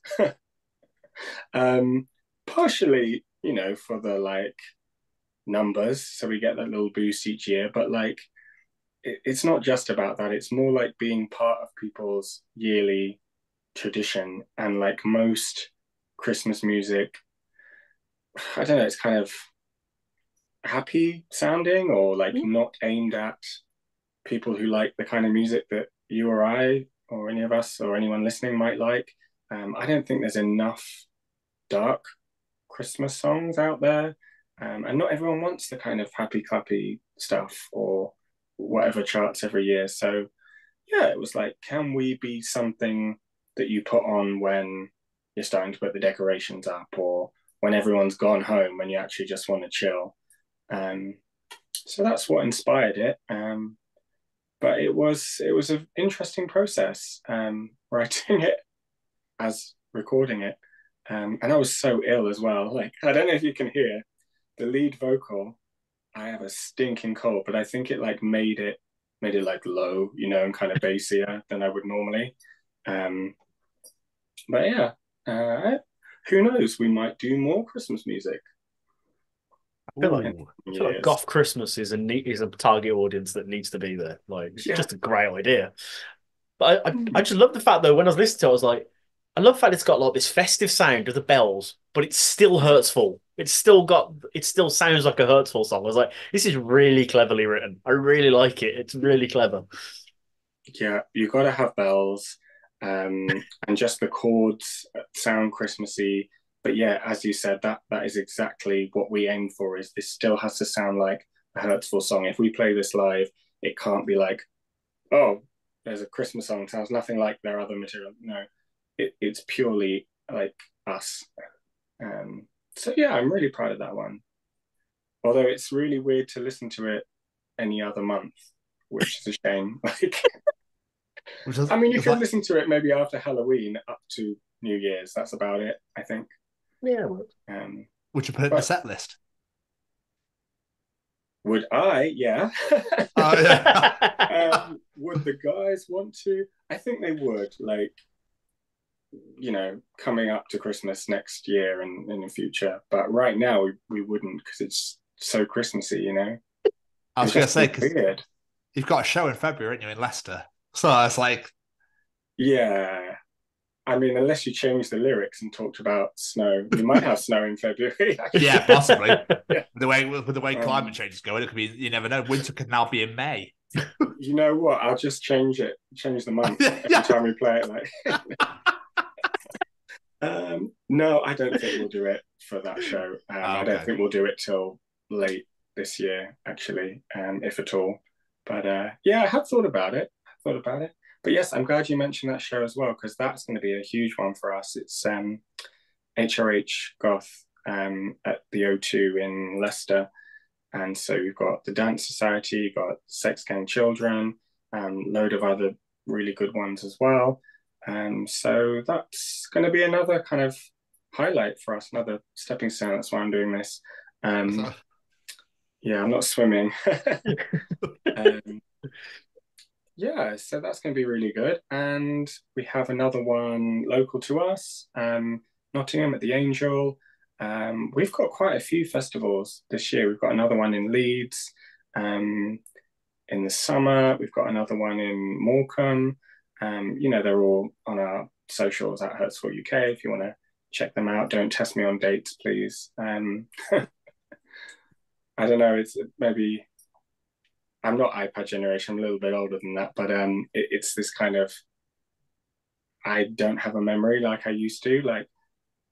Partially, for the like numbers, so we get that little boost each year, but like it's not just about that. It's more like being part of people's yearly tradition. And like most Christmas music, I don't know, it's kind of happy sounding or like not aimed at people who like the kind of music that you or I or any of us or anyone listening might like. I don't think there's enough dark Christmas songs out there. And not everyone wants the kind of happy clappy stuff or whatever charts every year. So yeah, it was like, can we be something that you put on when you're starting to put the decorations up or when everyone's gone home and you actually just want to chill? So that's what inspired it. But it was an interesting process, writing it as recording it. And I was so ill as well. Like, I don't know if you can hear the lead vocal. I have a stinking cold, but I think it like made it like low, and kind of bassier than I would normally. But yeah, who knows? We might do more Christmas music. I feel like Goth Christmas is a target audience that needs to be there. Like, it's just a great idea. But I just love the fact though, when I was listening to it, I was like, I love the fact it's got like this festive sound of the bells, but it's still Hurtsfall. It still sounds like a Hurtsfall song. I was like, this is really cleverly written. I really like it. It's really clever. Yeah, you got to have bells, and just the chords sound Christmassy. But yeah, as you said, that is exactly what we aim for. Is this still has to sound like a Hurtsfall song? If we play this live, it can't be like, oh, there's a Christmas song. It sounds nothing like their other material. No, it's purely like us. So yeah, I'm really proud of that one. Although it's really weird to listen to it any other month, which is a shame. Like, I mean, you can listen to it maybe after Halloween up to New Year's. That's about it, I think. Yeah. Would you put it in the set list? Would I? Yeah. Oh, yeah. Would the guys want to? I think they would. Like, coming up to Christmas next year and in the future. But right now, we wouldn't because it's so Christmassy, I was going to say, because you've got a show in February, aren't you, in Leicester? So it's like... Yeah. I mean, unless you change the lyrics and talked about snow, you might have snow in February. Actually. Yeah, possibly. Yeah. With the way climate change is going, it could be. You never know. Winter could now be in May. You know what? I'll just change the month every time we play it. Like, no, I don't think we'll do it for that show. Okay. I don't think we'll do it till late this year, actually, if at all. But yeah, I have thought about it. But yes, I'm glad you mentioned that show as well, because that's going to be a huge one for us. It's HRH Goth at the O2 in Leicester. And so we've got the Dance Society, you've got Sex Gang Children, load of other really good ones as well. So that's going to be another kind of highlight for us, another stepping stone. That's why I'm doing this. Yeah, I'm not swimming. Yeah, so that's going to be really good. And we have another one local to us, Nottingham at the Angel. We've got quite a few festivals this year. We've got another one in Leeds in the summer. We've got another one in Morecambe. They're all on our socials at Hurtsfall UK if you want to check them out. Don't test me on dates, please. I don't know, it's maybe... I'm not iPad generation, I'm a little bit older than that, but it's this kind of, I don't have a memory like I used to. Like,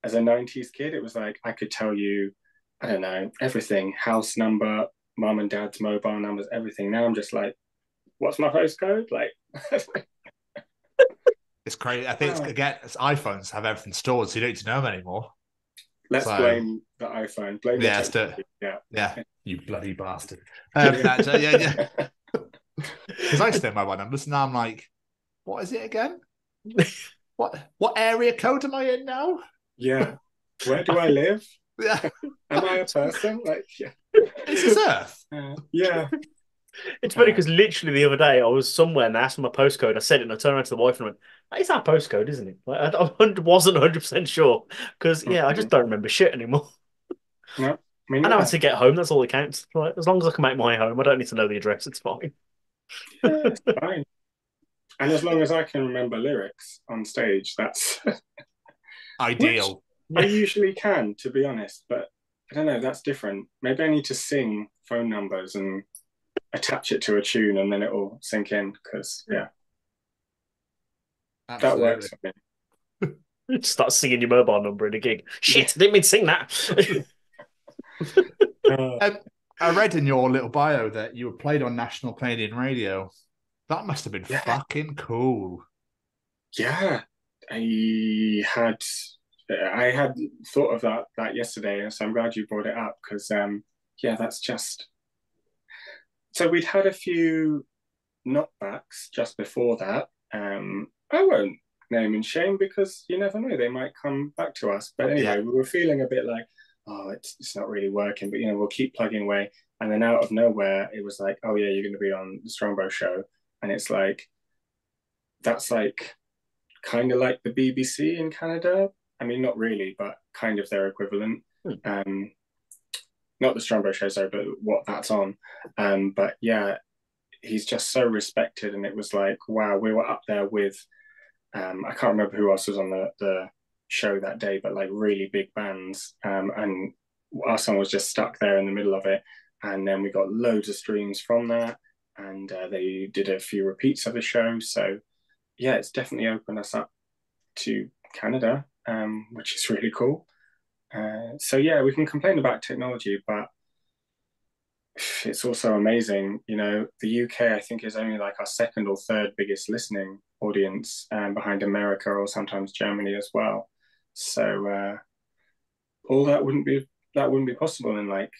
as a 90s kid, it was like, I could tell you, I don't know, everything, house number, mum and dad's mobile numbers, everything. Now I'm just like, what's my postcode? Like, it's crazy. I think it's iPhones have everything stored, so you don't need to know them anymore. Let's blame the iPhone. Blame yeah, you bloody bastard. Yeah. Because I used to know mobile numbers, and now I'm like, what is it again? What area code am I in now? Yeah. Where do I live? Yeah. Am I a person? Like, yeah. Is this Earth? Yeah. It's funny because literally the other day I was somewhere and they asked me my postcode. I said it and I turned around to the wife and went, "It's our postcode, isn't it?" Like, I wasn't 100% sure because I just don't remember shit anymore. No, me I know how neither. to get home. That's all that counts. Like, as long as I can make my home, I don't need to know the address. It's fine. Yeah, it's fine. And as long as I can remember lyrics on stage, that's Ideal. I usually can, to be honest, but I don't know, that's different. Maybe I need to sing phone numbers and attach it to a tune and then it will sink in because, yeah, that works for me. Just start singing your mobile number in a gig. Shit, I didn't mean to sing that. I read in your little bio that you were played on national Canadian radio. That must have been fucking cool. Yeah, I had thought of that yesterday, so I'm glad you brought it up because that's just so we'd had a few knockbacks just before that. I won't name and shame because you never know, they might come back to us. But anyway, we were feeling a bit like, oh, it's not really working, but we'll keep plugging away. And then out of nowhere, it was like, oh yeah, you're going to be on the Strongbow show, and it's like that's like kind of like the BBC in Canada. I mean, not really, but kind of their equivalent. Not the Strongbow show, sorry, but what that's on. But yeah, he's just so respected, and it was like, wow, we were up there with, I can't remember who else was on the show that day, but like really big bands. And our song was just stuck there in the middle of it. And then we got loads of streams from that, and they did a few repeats of the show. So yeah, it's definitely opened us up to Canada, which is really cool. So yeah, we can complain about technology, but it's also amazing. The UK, I think, is only like our second or third biggest listening audience, behind America or sometimes Germany as well. So all that wouldn't be possible in like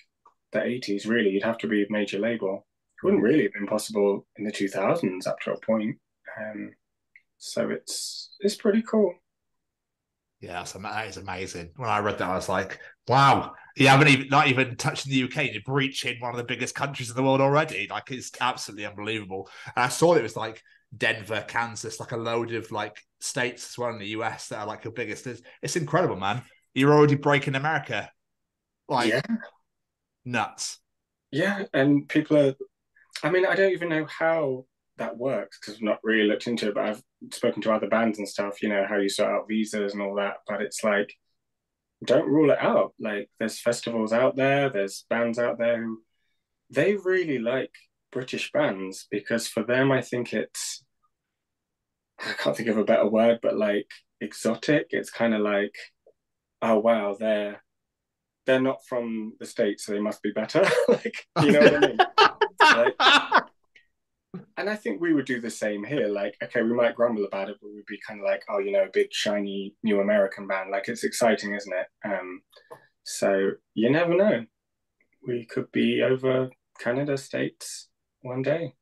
the 80s. Really, you'd have to be a major label. It wouldn't really have been possible in the 2000s up to a point. So it's pretty cool. Yeah, that is amazing. When I read that, I was like, wow, you haven't not even touched the UK, you're breaching one of the biggest countries in the world already. Like, it's absolutely unbelievable. And I saw it was like Denver, Kansas, like a load of like states as well in the US that are like your biggest. It's incredible, man. You're already breaking America. Like, nuts. Yeah, and people are, I mean, I don't even know how that works because I've not really looked into it, but I've spoken to other bands and stuff, how you sort out visas and all that. But it's like, don't rule it out. Like, there's festivals out there, there's bands out there who they really like British bands because for them, I think it's, I can't think of a better word, but like exotic. It's kind of like, oh wow, they're not from the States, so they must be better. Like, you know what I mean? Like, and I think we would do the same here. Like, okay, we might grumble about it, but we'd be kind of like, oh, big, shiny, new American band. Like, it's exciting, isn't it? So you never know. We could be over Canada, States one day.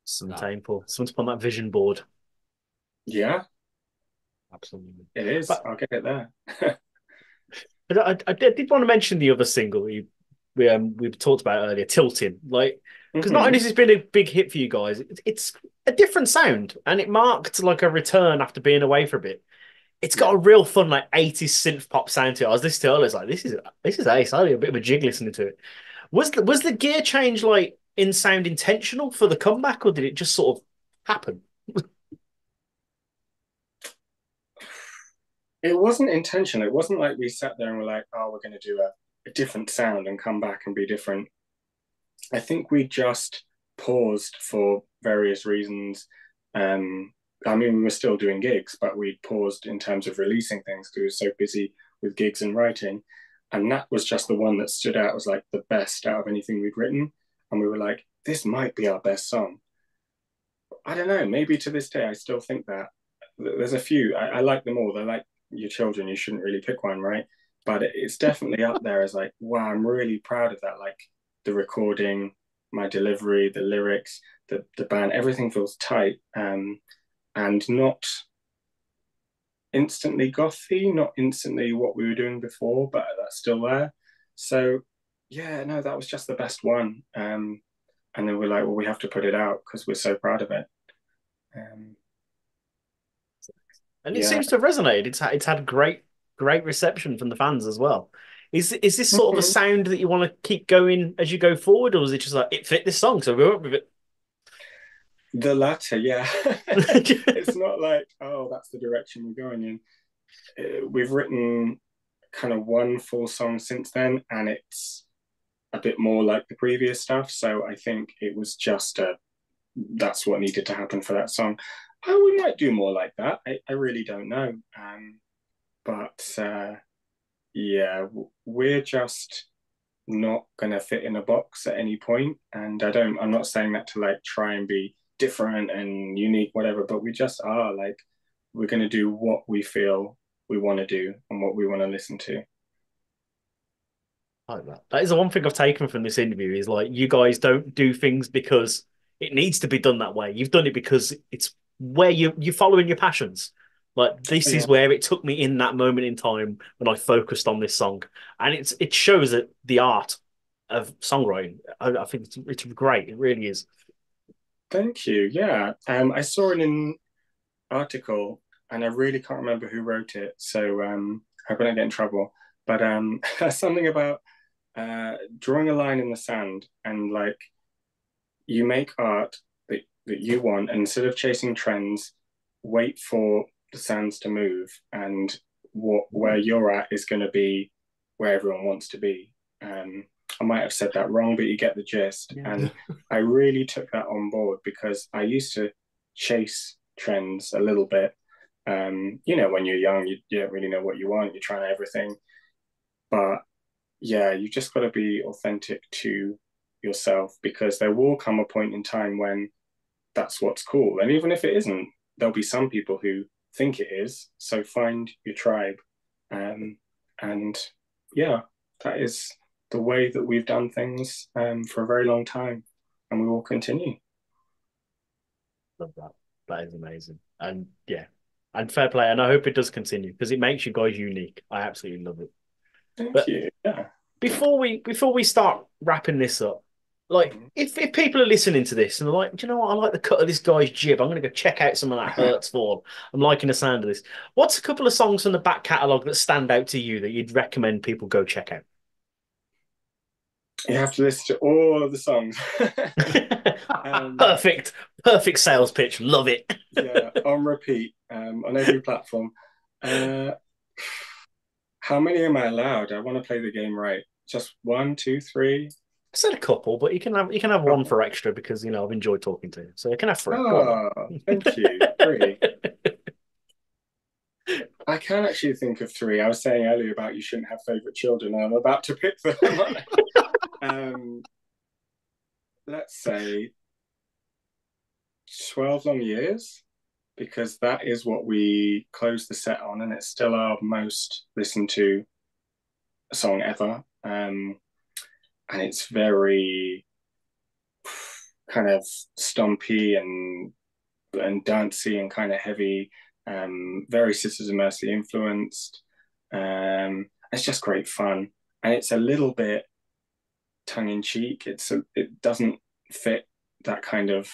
Sometime on that vision board. Yeah. Absolutely. It is. But I'll get it there. I did want to mention the other single we talked about earlier, Tilting. Like, because not only has it been a big hit for you guys, it's a different sound, and it marked like a return after being away for a bit. It's got a real fun like 80s synth pop sound to it. I was listening to it, I was like, this is ace. I had a bit of a jig listening to it. Was the gear change like in sound intentional for the comeback, or did it just sort of happen? It wasn't intentional. It wasn't like we sat there and were like, oh, we're going to do a different sound and come back and be different. I think we just paused for various reasons. I mean, we were still doing gigs, but we paused in terms of releasing things because we were so busy with gigs and writing. And that was just the one that stood out as like the best out of anything we'd written. And we were like, this might be our best song. I don't know. Maybe to this day, I still think that. There's a few. I like them all. They're like your children. You shouldn't really pick one, right? But it's definitely up there as like, wow, I'm really proud of that. Like the recording, my delivery, the lyrics, the band, everything feels tight, and not instantly gothy, not instantly what we were doing before, but that's still there. So yeah, no, that was just the best one. And then we're like, well, we have to put it out because we're so proud of it. And it seems to have resonated. It's had great reception from the fans as well. Is this sort of a sound that you want to keep going as you go forward, or is it just like it fit this song, so we went with it? The latter, yeah. It's not like, oh, that's the direction we're going in. We've written kind of one full song since then, and it's a bit more like the previous stuff. So I think it was just that's what needed to happen for that song. Oh, we might do more like that. I really don't know. But yeah, we're just not gonna fit in a box at any point. And I'm not saying that to like try and be different and unique, whatever, but we just are like, we're gonna do what we feel we want to do and what we want to listen to. I like that. That is the one thing I've taken from this interview is like you guys don't do things because it needs to be done that way. You've done it because it's where you're following your passions. Like this is where it took me in that moment in time when I focused on this song, and it shows that the art of songwriting. I think it's great. It really is. Thank you. Yeah, I saw an article, and I really can't remember who wrote it, so I hope I don't get in trouble. But something about drawing a line in the sand, and like you make art that you want, and instead of chasing trends, wait for the sands to move, and where you're at is going to be where everyone wants to be. I might have said that wrong, but you get the gist. Yeah. And I really took that on board because I used to chase trends a little bit. You know, when you're young, you don't really know what you want. You're trying everything. But yeah, you just got to be authentic to yourself, because there will come a point in time when that's what's cool. And even if it isn't, there'll be some people who think it is. So find your tribe. And yeah, that is the way that we've done things for a very long time, and we will continue. Love that. That is amazing. And yeah, and fair play. And I hope it does continue because it makes you guys unique. I absolutely love it. Thank you. Yeah. Before we start wrapping this up, like if people are listening to this and they're like, do you know what? I like the cut of this guy's jib. I'm going to go check out some of that Hurtsfall. I'm liking the sound of this. What's a couple of songs from the back catalogue that stand out to you that you'd recommend people go check out? You have to listen to all of the songs. Perfect sales pitch. Love it. Yeah, on repeat, on every platform. How many am I allowed? I want to play the game right. Just 1, 2, 3. I said a couple, but you can have one for extra because I've enjoyed talking to you, so you can have 3. Oh, thank you. 3. I can actually think of 3. I was saying earlier about you shouldn't have favorite children, and I'm about to pick them. Let's say 12 Long Years, because that is what we closed the set on, and it's still our most listened to song ever. And it's very kind of stompy and dancey and kind of heavy, very Sisters of Mercy influenced. It's just great fun, and it's a little bit tongue-in-cheek. It doesn't fit that kind of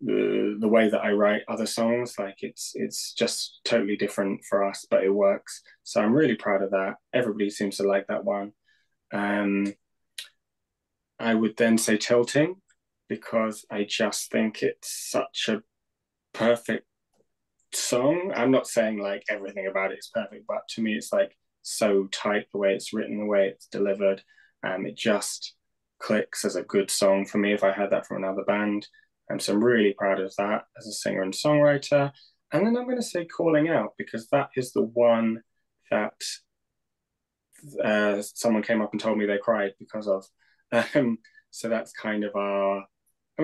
the way that I write other songs. Like it's just totally different for us, but it works. So I'm really proud of that. Everybody seems to like that one. I would then say Tilting, because I just think it's such a perfect song. I'm not saying like everything about it is perfect, but to me it's like so tight, the way it's written, the way it's delivered. It just clicks as a good song for me if I heard that from another band. So I'm really proud of that as a singer and songwriter. And then I'm going to say Calling Out, because that is the one that someone came up and told me they cried because of. So that's kind of and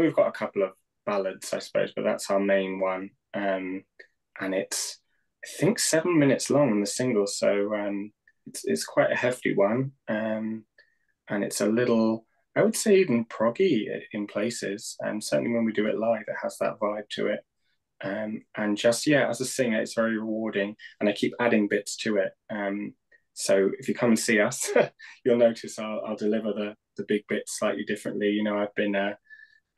we've got a couple of ballads, I suppose, but that's our main one. And it's, I think, 7 minutes long in the single. So it's quite a hefty one. And it's a little I would say even proggy in places, and certainly when we do it live, it has that vibe to it. And just, yeah, as a singer, it's very rewarding, and I keep adding bits to it. So if you come and see us, you'll notice I'll deliver the big bits slightly differently. You know,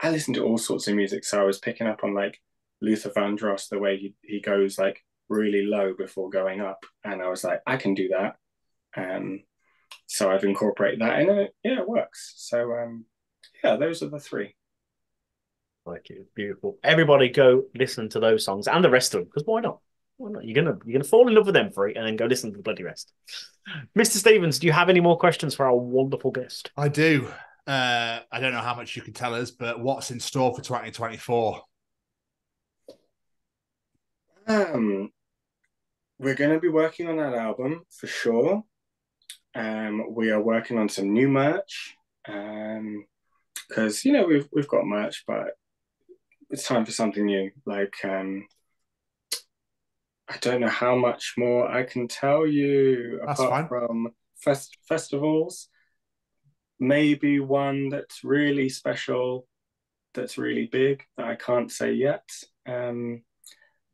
I listen to all sorts of music, so I was picking up on like Luther Vandross, the way he goes like really low before going up, and I was like, I can do that. So I've incorporated that, and it works. So yeah, those are the three. Like it, beautiful. Everybody go listen to those songs and the rest of them, because why not? Why not? You're gonna fall in love with them for it, and then go listen to the bloody rest. Mr. Stevens, do you have any more questions for our wonderful guest? I do. I don't know how much you can tell us, but what's in store for 2024? We're going to be working on that album for sure. We are working on some new merch, because you know we've got merch, but it's time for something new. Like I don't know how much more I can tell you. That's apart fine. from festivals. Maybe one that's really special, that's really big, that I can't say yet. In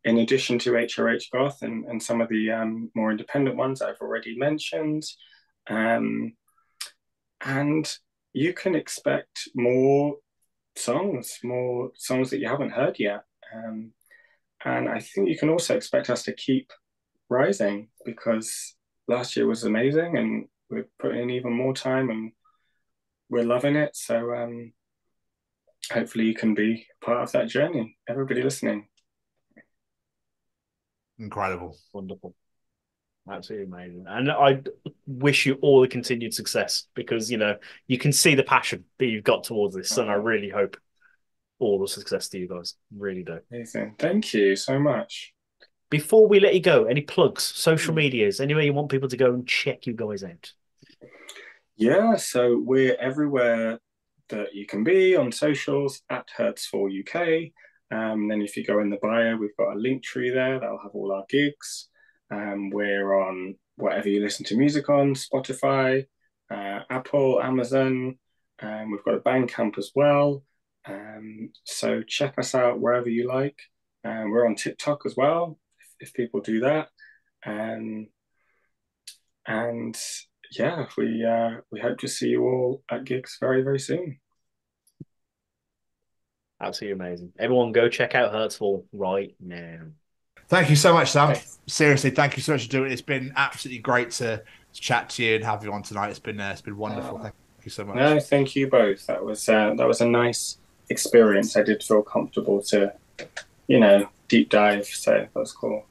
addition to HRH Goth and some of the more independent ones I've already mentioned. And you can expect more songs that you haven't heard yet. And I think you can also expect us to keep rising, because last year was amazing and we're putting in even more time and we're loving it. So hopefully you can be part of that journey. Everybody listening. Incredible. Wonderful. Absolutely amazing. And I wish you all the continued success, because, you know, you can see the passion that you've got towards this. And I really hope all the success to you guys. Really do. Amazing. Thank you so much. Before we let you go, any plugs, social medias, anywhere you want people to go and check you guys out? Yeah, so we're everywhere that you can be on socials at Hurtsfall UK. Then if you go in the bio, we've got a link tree there that'll have all our gigs. We're on whatever you listen to music on, Spotify, Apple, Amazon. We've got a Bandcamp as well. So check us out wherever you like. We're on TikTok as well, if people do that. And yeah, we hope to see you all at gigs very, very soon. Absolutely amazing. Everyone go check out Hurtsfall right now. Thank you so much, Sam. Okay. Seriously, thank you so much for doing it. It's been absolutely great to chat to you and have you on tonight. It's been wonderful. Thank you so much. No, thank you both. That was a nice experience. I did feel comfortable to, you know, deep dive. So that was cool.